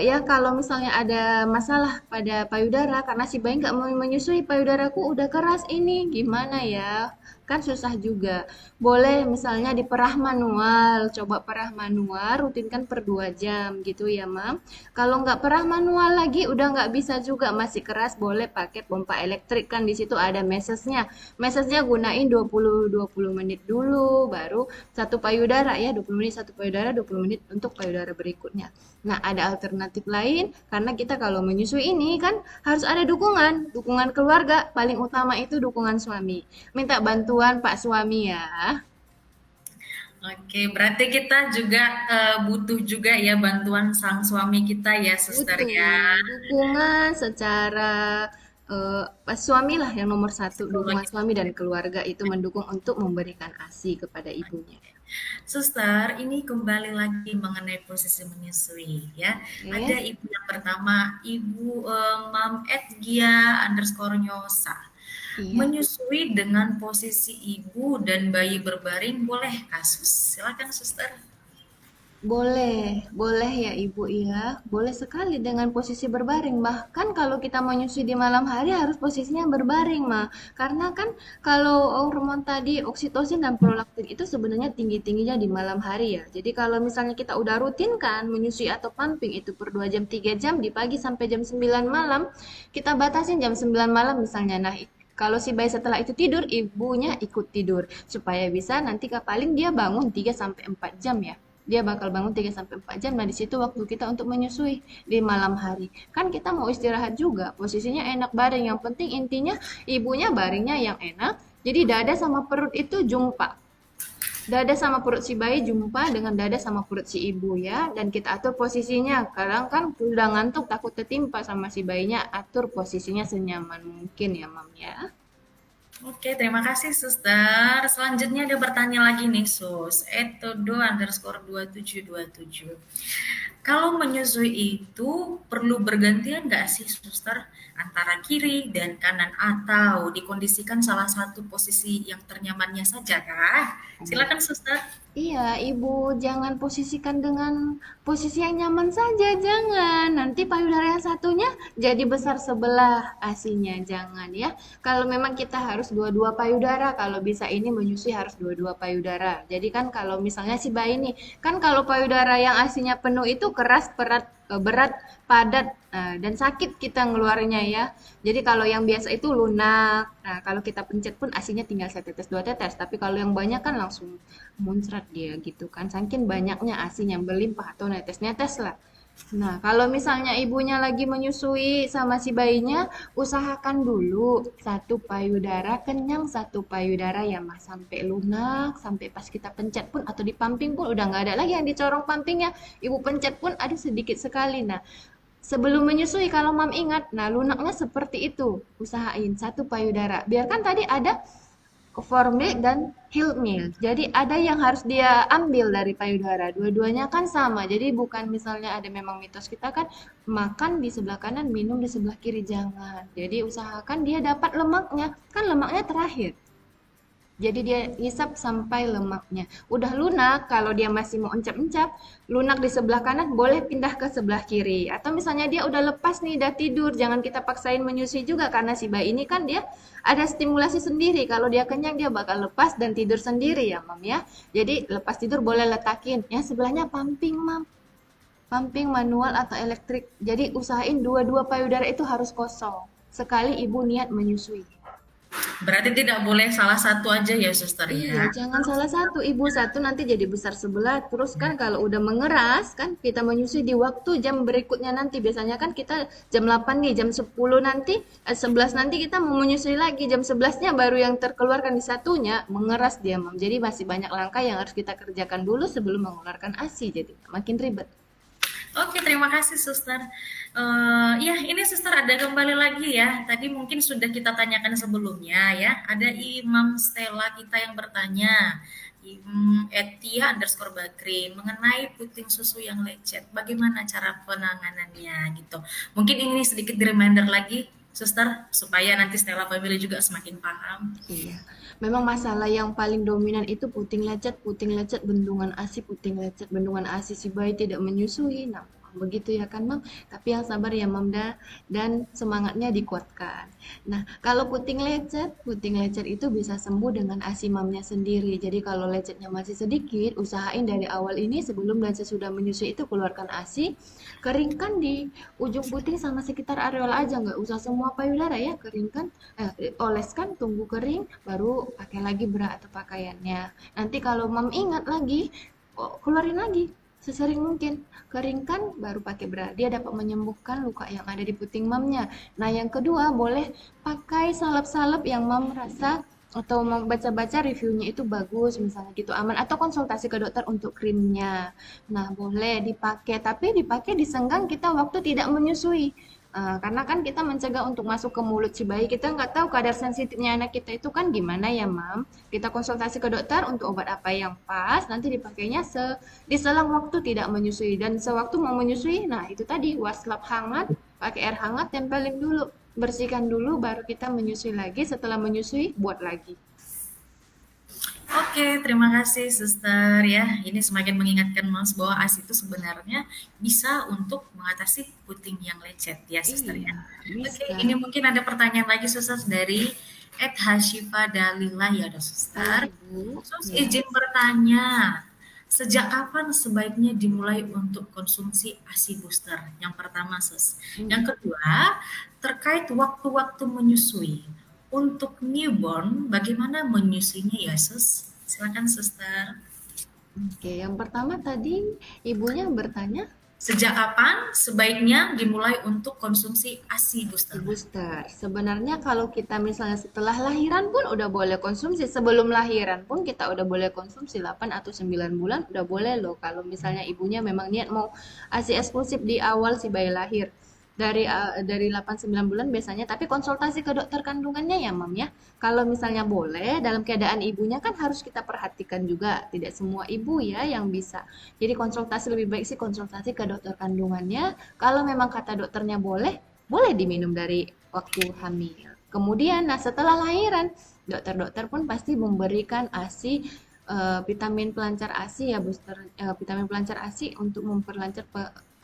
ya kalau misalnya ada masalah pada payudara karena si bayi nggak mau menyusui, payudaraku udah keras ini, gimana ya? kan susah juga. Boleh misalnya diperah manual, coba perah manual, rutinkan per 2 jam gitu ya, Mam. Kalau nggak perah manual lagi, udah nggak bisa juga, masih keras, boleh pakai pompa elektrik, kan di situ ada mesesnya. Mesesnya gunain 20 menit dulu, baru satu payudara ya, 20 menit satu payudara, 20 menit untuk payudara berikutnya. Nah, ada alternatif lain, karena kita kalau menyusui ini kan harus ada dukungan, dukungan keluarga, paling utama itu dukungan suami. Minta bantuan Pak suami ya. Oke, berarti kita juga butuh juga ya bantuan sang suami kita ya, suster ya. Butuh dukungan secara suami lah yang nomor satu, dukungan Psikologis. suami dan keluarga itu mendukung untuk memberikan ASI kepada ibunya. Suster, ini kembali lagi mengenai posisi menyusui ya. Ada Oke. ibu yang pertama, Ibu Mam Edgia underscore Nyosa. Iya. Menyusui dengan posisi ibu dan bayi berbaring boleh kasus? Silakan suster. Boleh, boleh ya Ibu ya. Boleh sekali dengan posisi berbaring. Bahkan kalau kita menyusui di malam hari harus posisinya berbaring, mah. Karena kan kalau hormon tadi oksitosin dan prolaktin itu sebenarnya tinggi-tingginya di malam hari ya. Jadi kalau misalnya kita udah rutin kan menyusui atau pumping itu per 2 jam 3 jam di pagi sampai jam 9 malam, kita batasin jam 9 malam misalnya. Nah, kalau si bayi setelah itu tidur, ibunya ikut tidur supaya bisa nanti paling dia bangun 3 sampai 4 jam ya. Dia bakal bangun 3 sampai 4 jam. Nah, di situ waktu kita untuk menyusui di malam hari. Kan kita mau istirahat juga. Posisinya enak baring. Yang penting intinya ibunya baringnya yang enak. Jadi dada sama perut itu jumpa. Dada sama perut si bayi jumpa dengan dada sama perut si ibu ya. Dan kita atur posisinya. Kadang kan udah ngantuk takut tertimpa sama si bayinya. Atur posisinya senyaman mungkin ya, Mam ya. Oke, terima kasih suster. Selanjutnya ada bertanya lagi nih sus. Etodo underscore 2727. Kalau menyusui itu perlu bergantian nggak sih suster? Antara kiri dan kanan atau dikondisikan salah satu posisi yang ternyamannya saja kah? Silakan suster. Iya, Ibu jangan posisikan dengan posisi yang nyaman saja, jangan. Nanti payudara yang satunya jadi besar sebelah asinya, jangan ya. Kalau memang kita harus dua-dua payudara, kalau bisa ini menyusui harus dua-dua payudara. Jadi kan kalau misalnya si bayi nih, kan kalau payudara yang asinya penuh itu keras, berat, berat, padat, dan sakit kita ngeluarnya ya. Jadi kalau yang biasa itu lunak. Nah, kalau kita pencet pun asinya tinggal setetes dua tetes. Tapi kalau yang banyak kan langsung muncrat dia gitu kan. Saking banyaknya asinya berlimpah atau netes-netes lah. Nah, kalau misalnya ibunya lagi menyusui sama si bayinya, usahakan dulu satu payudara kenyang, satu payudara ya mas, sampai lunak, sampai pas kita pencet pun atau dipamping pun udah nggak ada lagi yang dicorong pampingnya. Ibu pencet pun ada sedikit sekali. Nah, sebelum menyusui kalau mam ingat, nah lunaknya seperti itu. Usahain satu payudara. Biarkan tadi ada formil dan Hilmil. Jadi ada yang harus dia ambil dari payudara. Dua-duanya kan sama. Jadi bukan misalnya ada memang mitos kita kan makan di sebelah kanan, minum di sebelah kiri. Jangan. Jadi usahakan dia dapat lemaknya. Kan lemaknya terakhir. Jadi dia hisap sampai lemaknya. Udah lunak, kalau dia masih mau encap-encap, lunak di sebelah kanan boleh pindah ke sebelah kiri. Atau misalnya dia udah lepas nih, udah tidur, jangan kita paksain menyusui juga karena si bayi ini kan dia ada stimulasi sendiri. Kalau dia kenyang dia bakal lepas dan tidur sendiri ya, Mam ya. Jadi lepas tidur boleh letakin. Yang sebelahnya pumping, Mam. Pumping manual atau elektrik. Jadi usahain dua-dua payudara itu harus kosong. Sekali ibu niat menyusui. Berarti tidak boleh salah satu aja ya suster Iya, ya. jangan salah satu. Ibu satu nanti jadi besar sebelah. Terus kan kalau udah mengeras, kan kita menyusui di waktu jam berikutnya nanti. Biasanya kan kita jam 8 nih, jam 10 nanti, 11 nanti kita mau menyusui lagi. Jam 11-nya baru yang terkeluarkan di satunya, mengeras dia, Mam. Jadi masih banyak langkah yang harus kita kerjakan dulu sebelum mengeluarkan ASI. Jadi makin ribet. Oke, terima kasih Suster. Ya, ini Suster ada kembali lagi ya. Tadi mungkin sudah kita tanyakan sebelumnya ya. Ada Imam Stella kita yang bertanya, Etia underscore Bakri, mengenai puting susu yang lecet. Bagaimana cara penanganannya gitu. Mungkin ini sedikit di reminder lagi, Suster, supaya nanti Stella Family juga semakin paham. Iya, memang masalah yang paling dominan itu puting lecet, bendungan ASI, puting lecet, bendungan ASI si bayi tidak menyusui. Nah, begitu ya kan Mam? Tapi yang sabar ya Mam dan semangatnya dikuatkan. Nah, kalau puting lecet itu bisa sembuh dengan ASI mamnya sendiri. Jadi kalau lecetnya masih sedikit, usahain dari awal ini sebelum dan sesudah menyusui itu keluarkan ASI, keringkan di ujung puting sama sekitar areola aja, nggak usah semua payudara ya, keringkan, oleskan, tunggu kering, baru pakai lagi bra atau pakaiannya. Nanti kalau Mam ingat lagi, keluarin lagi sesering mungkin, keringkan baru pakai bra. Dia dapat menyembuhkan luka yang ada di puting mamnya. Nah, yang kedua boleh pakai salep-salep yang mam merasa atau membaca-baca reviewnya itu bagus, misalnya gitu aman, atau konsultasi ke dokter untuk krimnya. Nah, boleh dipakai, tapi dipakai di senggang kita waktu tidak menyusui. Karena kan kita mencegah untuk masuk ke mulut si bayi, kita nggak tahu kadar sensitifnya anak kita itu kan gimana ya, Mam. Kita konsultasi ke dokter untuk obat apa yang pas, nanti dipakainya di selang waktu tidak menyusui dan sewaktu mau menyusui, nah itu tadi waslap hangat, pakai air hangat, tempelin dulu, bersihkan dulu, baru kita menyusui lagi. Setelah menyusui, buat lagi. Oke, terima kasih Suster ya. Ini semakin mengingatkan Mas bahwa ASI itu sebenarnya bisa untuk mengatasi puting yang lecet ya Suster ya. Iya, Oke, bisa. ini mungkin ada pertanyaan lagi Suster dari Ed Hashifa Dalila ya Halo Suster. Ibu. Sus Ya. izin bertanya, sejak kapan sebaiknya dimulai untuk konsumsi ASI booster? Yang pertama, Sus. Yang Mm-mm. kedua, terkait waktu-waktu menyusui. Untuk newborn, bagaimana menyusuinya ya, Sus? Silakan, Suster. Oke, yang pertama tadi ibunya bertanya Sejak kapan sebaiknya dimulai untuk konsumsi ASI si booster? booster. Sebenarnya kalau kita misalnya setelah lahiran pun udah boleh konsumsi. Sebelum lahiran pun kita udah boleh konsumsi 8 atau 9 bulan udah boleh loh. Kalau misalnya ibunya memang niat mau ASI eksklusif di awal si bayi lahir. Dari 8 9 bulan biasanya, tapi konsultasi ke dokter kandungannya ya, Mam ya. Kalau misalnya boleh dalam keadaan ibunya kan harus kita perhatikan juga. Tidak semua ibu ya yang bisa. Jadi konsultasi lebih baik sih konsultasi ke dokter kandungannya. Kalau memang kata dokternya boleh, boleh diminum dari waktu hamil. Kemudian, nah setelah lahiran, dokter-dokter pun pasti memberikan ASI, vitamin pelancar ASI ya, booster, vitamin pelancar ASI untuk memperlancar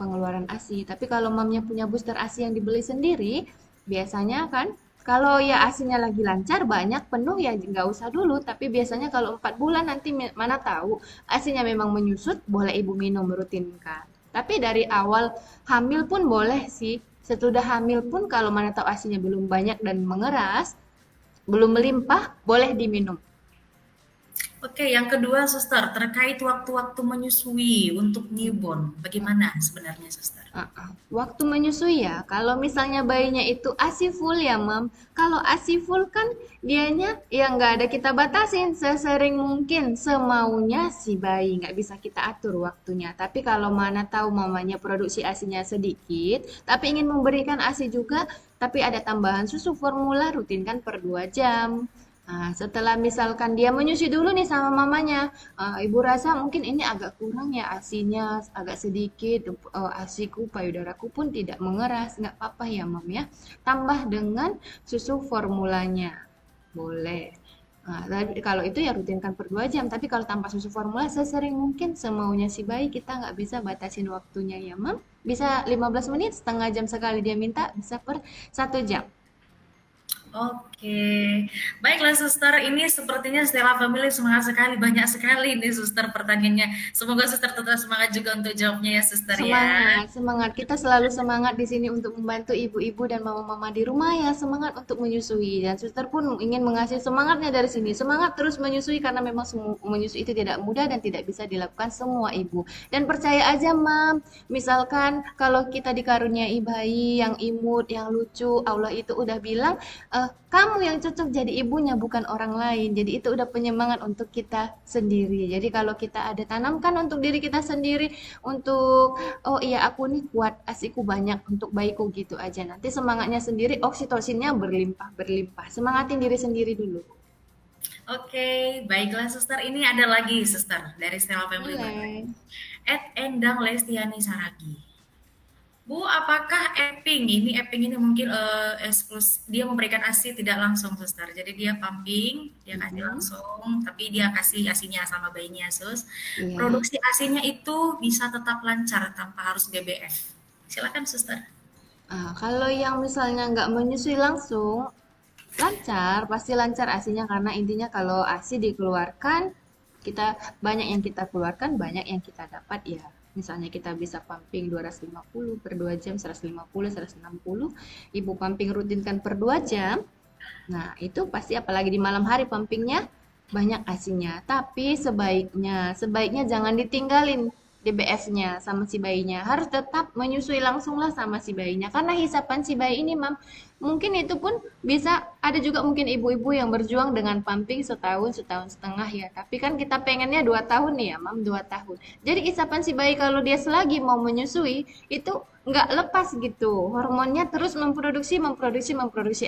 pengeluaran ASI. Tapi kalau mamnya punya booster ASI yang dibeli sendiri, biasanya kan kalau ya ASInya lagi lancar, banyak, penuh ya nggak usah dulu. Tapi biasanya kalau 4 bulan nanti mana tahu ASInya memang menyusut, boleh ibu minum rutinkan. Tapi dari awal hamil pun boleh sih. Sesudah hamil pun kalau mana tahu ASINya belum banyak dan mengeras, belum melimpah, boleh diminum. Oke, yang kedua, Suster, terkait waktu-waktu menyusui untuk newborn, bagaimana sebenarnya, Suster? Waktu menyusui ya, kalau misalnya bayinya itu ASI full ya, Mam. Kalau ASI full kan dianya ya nggak ada kita batasin sesering mungkin semaunya si bayi, nggak bisa kita atur waktunya. Tapi kalau mana tahu mamanya produksi ASINya sedikit, tapi ingin memberikan ASI juga, tapi ada tambahan susu formula rutinkan per 2 jam. Nah, setelah misalkan dia menyusui dulu nih sama mamanya, ibu rasa mungkin ini agak kurang ya asinya, agak sedikit, asiku, payudaraku pun tidak mengeras, nggak apa-apa ya mam ya. Tambah dengan susu formulanya, boleh. Nah, kalau itu ya rutinkan per 2 jam, tapi kalau tanpa susu formula sesering mungkin semaunya si bayi, kita nggak bisa batasin waktunya ya mam. Bisa 15 menit, setengah jam sekali dia minta, bisa per 1 jam. Oke, baiklah Suster, ini sepertinya Stella Family semangat sekali, banyak sekali nih Suster pertanyaannya. Semoga Suster tetap semangat juga untuk jawabnya ya Suster ya. Semangat, semangat. Kita selalu semangat di sini untuk membantu ibu-ibu dan mama-mama di rumah ya. Semangat untuk menyusui. Dan suster pun ingin mengasih semangatnya dari sini. Semangat terus menyusui karena memang menyusui itu tidak mudah dan tidak bisa dilakukan semua ibu. Dan percaya aja, Mam. Misalkan kalau kita dikaruniai bayi yang imut, yang lucu, Allah itu udah bilang, kamu yang cocok jadi ibunya bukan orang lain. Jadi itu udah penyemangat untuk kita sendiri. Jadi kalau kita ada tanamkan untuk diri kita sendiri, untuk oh iya aku nih kuat, asiku banyak untuk bayiku gitu aja. Nanti semangatnya sendiri, oksitosinnya berlimpah-berlimpah. Semangatin diri sendiri dulu. Oke, baiklah Suster, ini ada lagi Suster dari Stella Family baru. Boleh. Ed Endang Lestiani Saragi. Bu, apakah Epping ini mungkin dia memberikan ASI tidak langsung, Suster. Jadi dia pumping, dia kasih Mm-mm. langsung, tapi dia kasih ASINya sama bayinya, Sus. Iya. Produksi ASINya itu bisa tetap lancar tanpa harus BBF. Silakan, Suster. Kalau yang misalnya nggak menyusui langsung, lancar, pasti lancar ASINya karena intinya kalau ASI dikeluarkan, kita banyak yang kita keluarkan, banyak yang kita dapat ya. Misalnya kita bisa pumping 250 per 2 jam, 150, 160. Ibu pumping rutinkan per 2 jam. Nah, itu pasti apalagi di malam hari pumpingnya banyak ASINya. Tapi sebaiknya jangan ditinggalin DBF-nya sama si bayinya. Harus tetap menyusui langsung lah sama si bayinya. Karena hisapan si bayi ini, Mam, mungkin itu pun bisa ada juga mungkin ibu-ibu yang berjuang dengan pumping setahun, setahun setengah ya. Tapi kan kita pengennya 2 tahun nih ya, Mam, 2 tahun. Jadi isapan si bayi kalau dia selagi mau menyusui itu nggak lepas gitu. Hormonnya terus memproduksi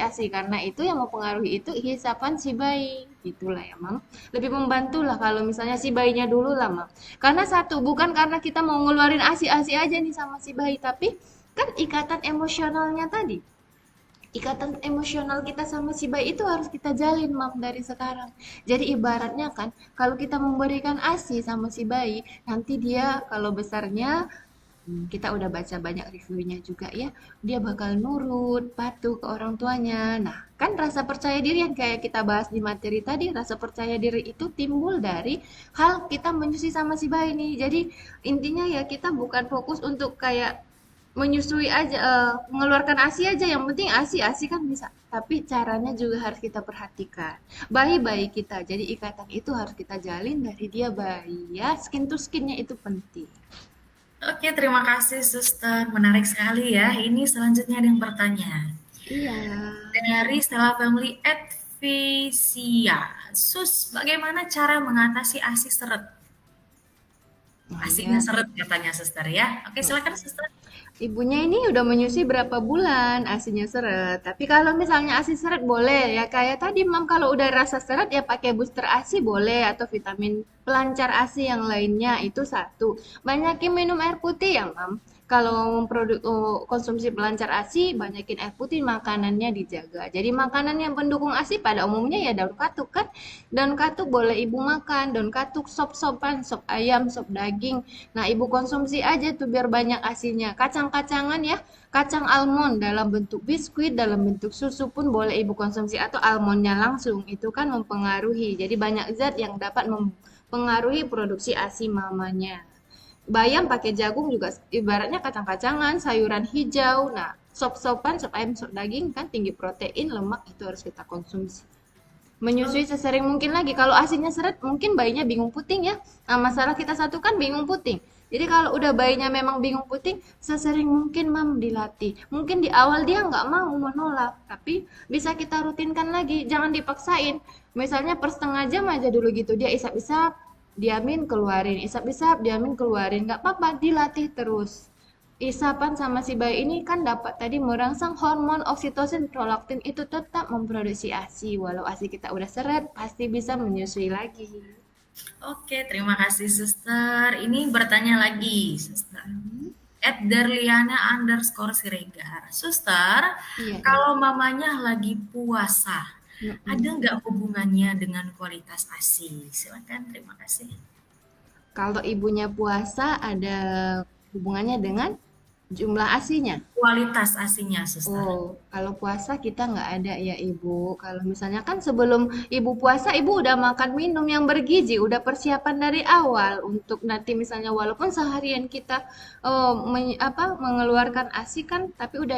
ASI karena itu yang mempengaruhi itu hisapan si bayi. Itulah ya, Mam. Lebih membantu lah kalau misalnya si bayinya dulu lah, Mam. Karena satu, bukan karena kita mau ngeluarin ASI-ASI aja nih sama si bayi, tapi kan ikatan emosionalnya tadi. Ikatan emosional kita sama si bayi itu harus kita jalin, Mam, dari sekarang. Jadi ibaratnya kan, kalau kita memberikan ASI sama si bayi, nanti dia kalau besarnya kita udah baca banyak reviewnya juga ya, dia bakal nurut, patuh ke orang tuanya. Nah, kan rasa percaya diri yang kayak kita bahas di materi tadi, rasa percaya diri itu timbul dari hal kita menyusui sama si bayi nih. Jadi intinya ya kita bukan fokus untuk kayak menyusui aja, mengeluarkan ASI aja, yang penting ASI, ASI kan bisa. Tapi caranya juga harus kita perhatikan. Bayi-bayi kita, jadi ikatan itu harus kita jalin dari dia bayi ya, skin to skinnya itu penting. Oke, terima kasih, Suster. Menarik sekali ya. Ini selanjutnya ada yang bertanya. Iya. Dari Stella Family Advisia. Sus, bagaimana cara mengatasi ASI seret? Oh Asinya iya. seret katanya, Suster ya. Oke, silakan, Suster. Ibunya ini udah menyusui berapa bulan asinya seret. Tapi kalau misalnya asi seret boleh ya kayak tadi, Mam, kalau udah rasa seret ya pakai booster asi boleh atau vitamin pelancar asi yang lainnya itu satu. Banyakin minum air putih ya, Mam. Kalau konsumsi pelancar ASI, banyakin air putih, makanannya dijaga. Jadi makanan yang pendukung ASI pada umumnya ya daun katuk kan. Daun katuk boleh ibu makan, daun katuk sop-sopan, sop ayam, sop daging. Nah, ibu konsumsi aja tuh biar banyak asinya. Kacang-kacangan ya, kacang almond dalam bentuk biskuit, dalam bentuk susu pun boleh ibu konsumsi atau almondnya langsung. Itu kan mempengaruhi. Jadi banyak zat yang dapat mempengaruhi produksi ASI mamanya. Bayam pakai jagung juga ibaratnya kacang-kacangan, sayuran hijau. Nah, sop-sopan, sop ayam, sop daging kan tinggi protein, lemak itu harus kita konsumsi. Menyusui sesering mungkin lagi. Kalau asinya seret, mungkin bayinya bingung puting ya. Nah, masalah kita satu kan bingung puting. Jadi kalau udah bayinya memang bingung puting, sesering mungkin, Mam, dilatih. Mungkin di awal dia nggak mau menolak, tapi bisa kita rutinkan lagi. Jangan dipaksain. Misalnya per setengah jam aja dulu gitu. Dia isap-isap, diamin keluarin, isap-isap, diamin keluarin. Nggak apa-apa, dilatih terus. Isapan sama si bayi ini kan dapat tadi merangsang hormon oksitosin prolaktin itu tetap memproduksi ASI. Walau ASI kita udah seret, pasti bisa menyusui lagi. Oke, terima kasih, Suster. Ini bertanya lagi, Suster. Hmm. @darliana_siregar. Suster, Iya, iya. kalau mamanya lagi puasa, ada Mm-mm. nggak hubungannya dengan kualitas ASI? Silakan, terima kasih. Kalau ibunya puasa ada hubungannya dengan jumlah ASINya. Kualitas ASINya, Suster. Oh, kalau puasa kita nggak ada ya Ibu. Kalau misalnya kan sebelum Ibu puasa, Ibu udah makan minum yang bergizi, udah persiapan dari awal untuk nanti misalnya walaupun seharian kita mengeluarkan ASI kan, tapi udah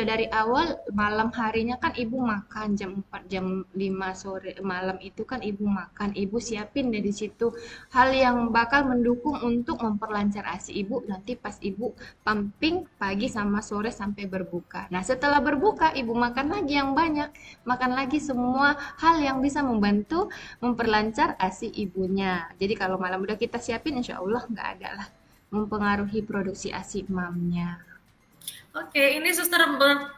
dari awal malam harinya kan Ibu makan jam 4 jam 5 sore malam itu kan Ibu makan, Ibu siapin dari situ hal yang bakal mendukung untuk memperlancar ASI Ibu nanti pas Ibu pumping pagi sama sore sampai berbuka. Nah, setelah berbuka, ibu makan lagi yang banyak. Makan lagi semua hal yang bisa membantu memperlancar ASI ibunya. Jadi kalau malam udah kita siapin, insya Allah nggak ada lah mempengaruhi produksi ASI mamnya. Oke, ini Suster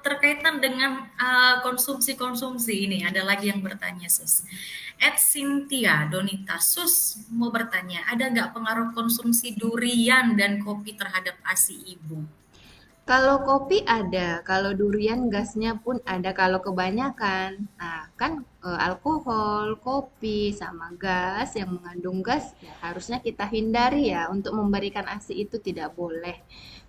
terkaitan dengan konsumsi-konsumsi ini. Ada lagi yang bertanya, Sus. Cynthia Donita, Sus mau bertanya, ada nggak pengaruh konsumsi durian dan kopi terhadap ASI ibu? Kalau kopi ada, kalau durian gasnya pun ada. Kalau kebanyakan, nah kan alkohol, kopi, sama gas yang mengandung gas, ya harusnya kita hindari ya untuk memberikan ASI itu tidak boleh.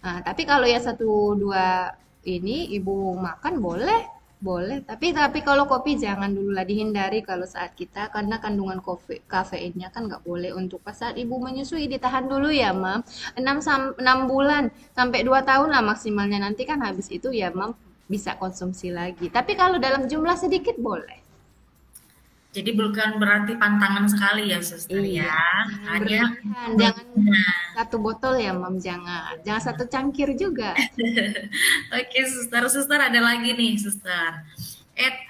Nah, tapi kalau ya satu dua ini ibu makan boleh, boleh. Tapi kalau kopi jangan dulu lah dihindari kalau saat kita karena kandungan kafeinnya kan nggak boleh untuk pas saat ibu menyusui ditahan dulu ya, Mam. 6 bulan sampai 2 tahun lah maksimalnya. Nanti kan habis itu ya, Mam, bisa konsumsi lagi. Tapi kalau dalam jumlah sedikit boleh. Jadi bukan berarti pantangan sekali ya, Suster ya. Iya, jangan Hanya berlebihan, jangan satu botol ya, Mam, jangan. Jangan satu cangkir juga. Oke, Suster. Suster ada lagi nih, Suster.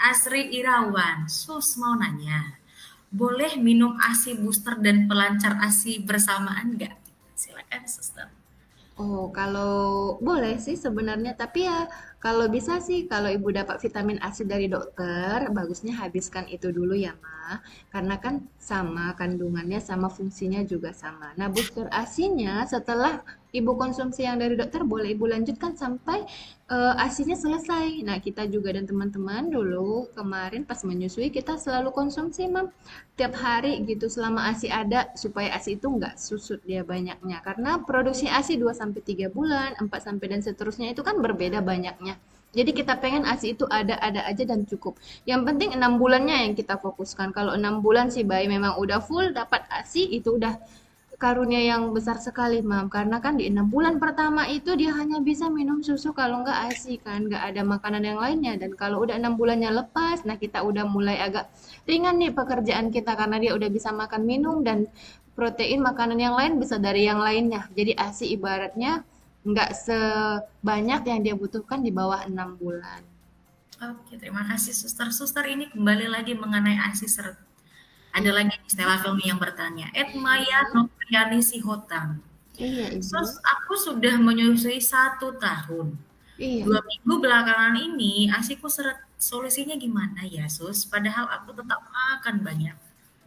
Asri Irawan, Sus mau nanya, boleh minum ASI booster dan pelancar ASI bersamaan nggak? Silakan, Suster. Oh, kalau boleh sih sebenarnya, tapi ya kalau bisa sih, kalau ibu dapat vitamin ASI dari dokter, bagusnya habiskan itu dulu ya, Ma. Karena kan sama kandungannya, sama fungsinya juga sama. Nah, booster ASI-nya setelah ibu konsumsi yang dari dokter, boleh ibu lanjutkan sampai ASI-nya selesai. Nah, kita juga dan teman-teman dulu kemarin pas menyusui, kita selalu konsumsi, Mam, tiap hari gitu selama ASI ada supaya ASI itu nggak susut dia banyaknya karena produksi ASI 2 sampai 3 bulan, 4 sampai dan seterusnya itu kan berbeda banyaknya. Jadi kita pengen ASI itu ada aja dan cukup. Yang penting 6 bulannya yang kita fokuskan. Kalau 6 bulan si bayi memang udah full dapat ASI itu udah karunia yang besar sekali, Mam. Karena kan di 6 bulan pertama itu dia hanya bisa minum susu kalau nggak ASI kan, nggak ada makanan yang lainnya. Dan kalau udah 6 bulannya lepas, nah kita udah mulai agak ringan nih pekerjaan kita karena dia udah bisa makan minum dan protein makanan yang lain bisa dari yang lainnya. Jadi ASI ibaratnya nggak sebanyak yang dia butuhkan di bawah 6 bulan. Oke, terima kasih, Suster. Suster, ini kembali lagi mengenai ASI seret. Ada lagi nih Stella Filmi yang bertanya, Maya Nopriani Sihotang. Iya, Ibu. Sus, aku sudah menyusui 1 tahun. Iya. 2 minggu belakangan ini asiku seret. Solusinya gimana ya, Sus? Padahal aku tetap makan banyak.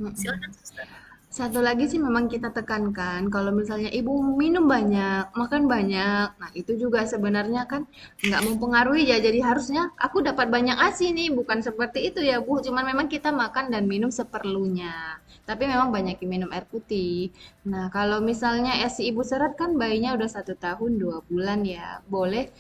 Mm-mm. Silakan, Suster. Satu lagi sih memang kita tekankan kalau misalnya ibu minum banyak, makan banyak, nah itu juga sebenarnya kan nggak mempengaruhi ya. Jadi harusnya aku dapat banyak ASI nih, bukan seperti itu ya Bu. Cuman memang kita makan dan minum seperlunya. Tapi memang banyak minum air putih. Nah kalau misalnya ASI ibu seret kan bayinya udah 1 tahun 2 bulan ya, boleh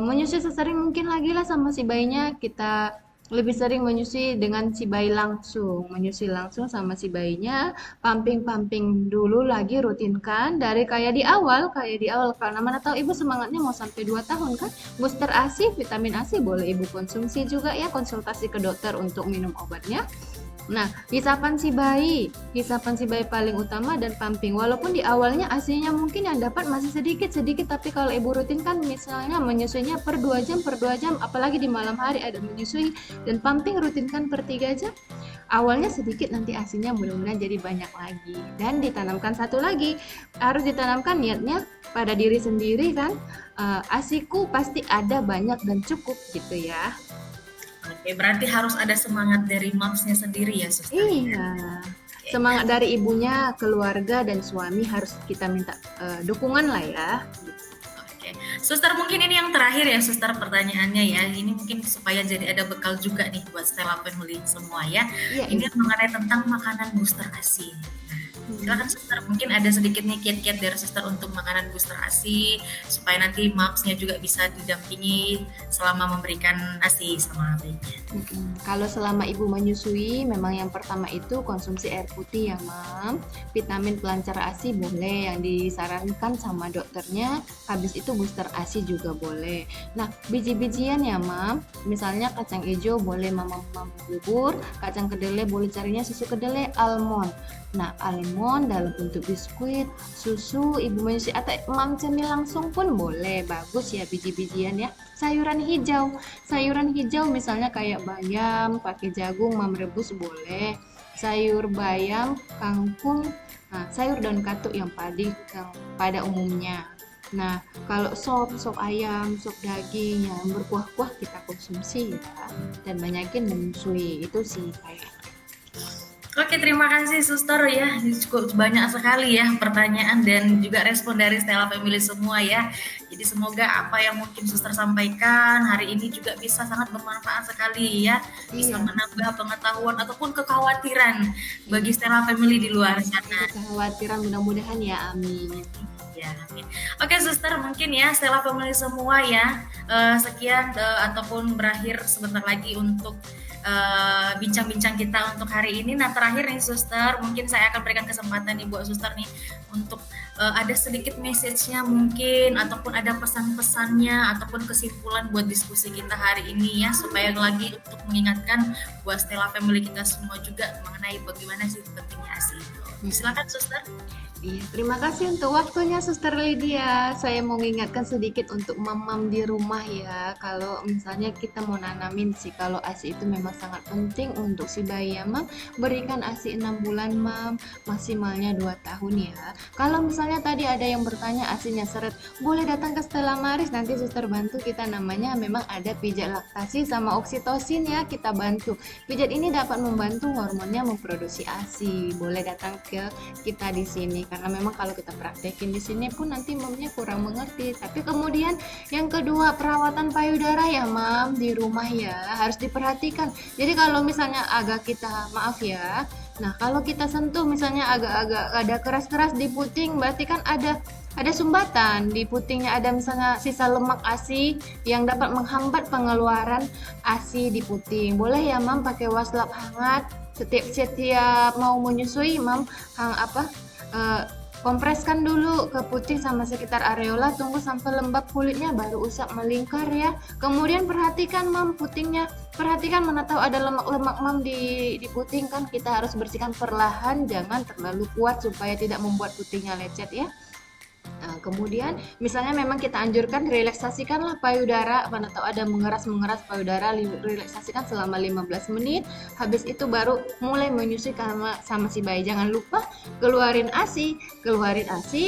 menyusui sesering mungkin lagi lah sama si bayinya. Kita lebih sering menyusui dengan si bayi langsung, menyusui langsung sama si bayinya, pumping-pumping dulu lagi rutinkan dari kayak di awal karena mana tahu ibu semangatnya mau sampai 2 tahun kan. Booster ASI, vitamin ASI boleh ibu konsumsi juga ya, konsultasi ke dokter untuk minum obatnya. Nah, hisapan si bayi paling utama dan pumping. Walaupun di awalnya ASINya mungkin yang dapat masih sedikit-sedikit, tapi kalau ibu rutin kan misalnya menyusuinya per 2 jam, apalagi di malam hari ada menyusui dan pumping rutinkan per 3 jam. Awalnya sedikit, nanti ASINya mudah-mudahan jadi banyak lagi. Dan ditanamkan satu lagi, harus ditanamkan niatnya pada diri sendiri kan, ASIku pasti ada banyak dan cukup gitu ya. Oke, berarti harus ada semangat dari momsnya sendiri ya, Suster. Iya. Semangat dari ibunya, keluarga, dan suami harus kita minta dukungan lah ya. Oke, Suster mungkin ini yang terakhir ya, Suster pertanyaannya ya. Ini mungkin supaya jadi ada bekal juga nih buat Stella Family semua ya. Iya, Ini Ibu. mengenai tentang makanan booster ASI. Silakan Suster, mungkin ada sedikit nih kiat-kiat dari Suster untuk makanan booster ASI supaya nanti mamsnya juga bisa didampingi selama memberikan ASI sama bayinya. Kalau selama ibu menyusui, memang yang pertama itu konsumsi air putih ya, Mam. Vitamin pelancar ASI boleh yang disarankan sama dokternya. Habis itu booster ASI juga boleh. Nah, biji-bijian ya, Mam. Misalnya kacang hijau boleh Mama bubur, kacang kedelai boleh carinya susu kedelai, almond. Nah, almond dalam bentuk biskuit, susu, ibu menyusui atau mam cemil langsung pun boleh. Bagus ya biji-bijian ya. Sayuran hijau misalnya kayak bayam, pakai jagung, mam rebus boleh. Sayur bayam, kangkung, nah, sayur daun katuk yang padi yang pada umumnya. Nah, kalau sop ayam, sop daging yang berkuah-kuah kita konsumsi ya. Dan banyakin menyusui itu sih kayak. Oke, terima kasih Suster ya. Cukup banyak sekali ya pertanyaan dan juga respon dari Stella Family semua ya. Jadi semoga apa yang mungkin Suster sampaikan hari ini juga bisa sangat bermanfaat sekali ya. Bisa Iya, menambah pengetahuan ataupun kekhawatiran bagi iya. Stella Family di luar Mengurangi sana. kekhawatiran mudah-mudahan ya, amin. Ya, amin. Oke, Suster, mungkin ya Stella Family semua ya. Sekian ataupun berakhir sebentar lagi untuk bincang-bincang kita untuk hari ini. Nah, terakhir nih Suster, mungkin saya akan berikan kesempatan nih buat Suster nih untuk ada sedikit message-nya mungkin ataupun ada pesan-pesannya ataupun kesimpulan buat diskusi kita hari ini ya supaya lagi untuk mengingatkan buat Stella Family kita semua juga mengenai bagaimana sih pentingnya ASI itu. Silakan Suster. Iya, terima kasih untuk waktunya Suster Lydia. Saya mau mengingatkan sedikit untuk mam-mam di rumah ya. Kalau misalnya kita mau nanamin sih, kalau ASI itu memang sangat penting untuk si bayi ya, Mam. Berikan ASI 6 bulan, Mam. Maksimalnya 2 tahun ya. Kalau misalnya tadi ada yang bertanya ASINya seret, boleh datang ke Stella Maris, nanti Suster bantu kita namanya memang ada pijat laktasi sama oksitosin ya, kita bantu. Pijat ini dapat membantu hormonnya memproduksi ASI. Boleh datang ke kita di sini karena memang kalau kita praktekin di sini pun nanti mamnya kurang mengerti. Tapi kemudian yang kedua, perawatan payudara ya mam di rumah ya harus diperhatikan. Jadi kalau misalnya agak kita maaf ya, nah kalau kita sentuh misalnya agak-agak ada keras-keras di puting, berarti kan ada sumbatan di putingnya, ada misalnya sisa lemak ASI yang dapat menghambat pengeluaran ASI di puting. Boleh ya mam pakai waslap hangat setiap mau menyusui mam, eh, kompreskan dulu ke puting sama sekitar areola, tunggu sampai lembab kulitnya baru usap melingkar ya. Kemudian perhatikan mam putingnya, perhatikan mana tahu ada lemak-lemak mam di puting, kan kita harus bersihkan perlahan, jangan terlalu kuat supaya tidak membuat putingnya lecet ya. Nah, kemudian misalnya memang kita anjurkan relaksasikanlah payudara, mana tahu ada mengeras-mengeras payudara, relaksasikan selama 15 menit. Habis itu baru mulai menyusui sama si bayi. Jangan lupa keluarin ASI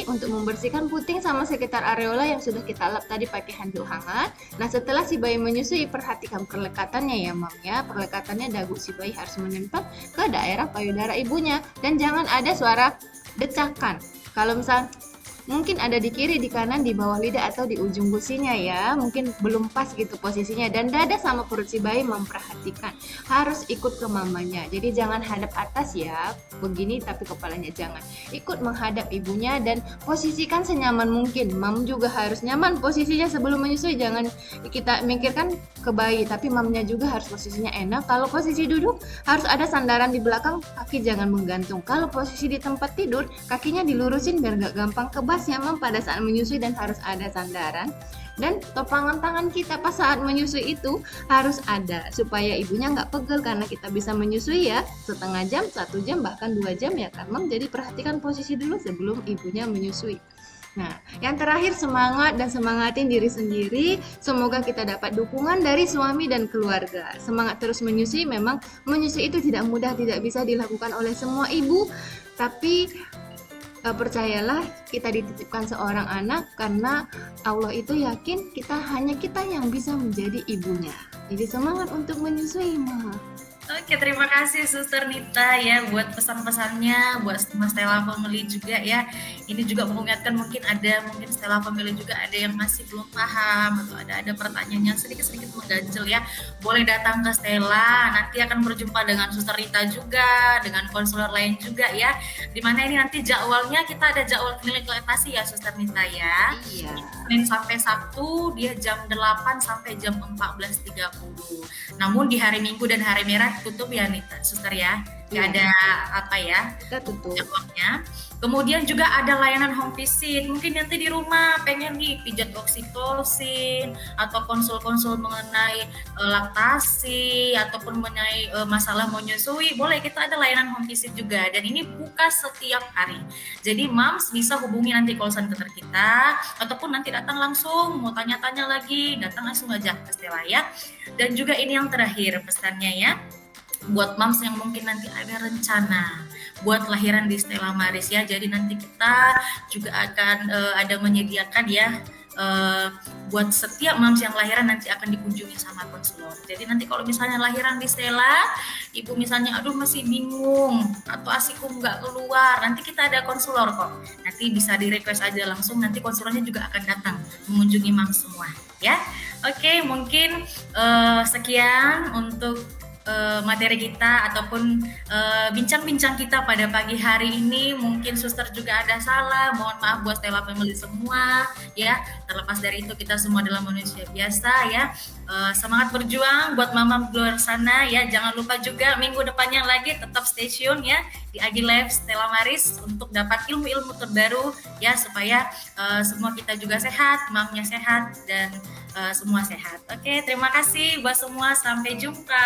untuk membersihkan puting sama sekitar areola yang sudah kita lap tadi pakai handuk hangat. Nah, setelah si bayi menyusui, perhatikan perlekatannya ya, Mam ya. Perlekatannya dagu si bayi harus menempel ke daerah payudara ibunya dan jangan ada suara decakan. Kalau misal mungkin ada di kiri, di kanan, di bawah lidah atau di ujung gusinya ya. Mungkin belum pas gitu posisinya. Dan dada sama perut si bayi memperhatikan. Harus ikut ke mamanya. Jadi jangan hadap atas ya. Begini tapi kepalanya jangan. Ikut menghadap ibunya dan posisikan senyaman mungkin. Mam juga harus nyaman posisinya sebelum menyusui. Jangan kita mikirkan ke bayi, tapi mamnya juga harus posisinya enak. Kalau posisi duduk harus ada sandaran di belakang, kaki jangan menggantung. Kalau posisi di tempat tidur, kakinya dilurusin biar gak gampang kebas ya mam pada saat menyusui, dan harus ada sandaran. Dan topangan tangan kita pas saat menyusui itu harus ada supaya ibunya nggak pegel, karena kita bisa menyusui ya setengah jam, 1 jam, bahkan 2 jam ya kan mam. Jadi perhatikan posisi dulu sebelum ibunya menyusui. Nah, yang terakhir semangat dan semangatin diri sendiri. Semoga kita dapat dukungan dari suami dan keluarga. Semangat terus menyusui. Memang menyusui itu tidak mudah, tidak bisa dilakukan oleh semua ibu. Tapi percayalah, kita dititipkan seorang anak karena Allah itu yakin hanya kita yang bisa menjadi ibunya. Jadi semangat untuk menyusui, Ma. Oke, terima kasih Suster Nita ya buat pesan-pesannya, buat Stella Family juga ya. Ini juga mengingatkan mungkin Stella Family juga ada yang masih belum paham atau ada pertanyaan yang sedikit-sedikit mengganjel ya. Boleh datang ke Stella, nanti akan berjumpa dengan Suster Nita juga, dengan konselor lain juga ya. Dimana ini nanti jadwalnya kita ada jadwal klinik laktasi ya Suster Nita ya. Iya. Senin sampai Sabtu dia jam 8 sampai jam 14.30. Namun di hari Minggu dan hari merah tutup ya nih Suster ya. Nggak Iya, ada apa ya kita tutup. jadwalnya. Kemudian juga ada layanan home visit. Mungkin nanti di rumah pengen nih pijat oksitosin atau konsul-konsul mengenai laktasi ataupun mengenai masalah menyusui, boleh kita ada layanan home visit juga dan ini buka setiap hari. Jadi moms bisa hubungi nanti call center kita ataupun nanti datang langsung mau tanya-tanya lagi, datang langsung aja ke Stella ya. Dan juga ini yang terakhir pesannya ya, buat moms yang mungkin nanti ada rencana buat lahiran di Stella Maris ya. Jadi nanti kita juga akan ada menyediakan ya uh, buat setiap mams yang lahiran nanti akan dikunjungi sama konselor. Jadi nanti kalau misalnya lahiran di Stella, ibu misalnya aduh masih bingung atau asiku nggak keluar, nanti kita ada konselor kok. Nanti bisa di request aja langsung, nanti konselornya juga akan datang mengunjungi mams semua ya. Oke, mungkin sekian untuk materi kita ataupun bincang-bincang kita pada pagi hari ini. Mungkin suster juga ada salah, mohon maaf buat Stella Family semua ya. Terlepas dari itu kita semua adalah manusia biasa ya. Semangat berjuang buat mama di luar sana ya. Jangan lupa juga minggu depannya lagi tetap stay tune ya di Agi Live Stella Maris untuk dapat ilmu-ilmu terbaru ya, supaya semua kita juga sehat, mamnya sehat, dan semua sehat. Oke, terima kasih buat semua. Sampai jumpa.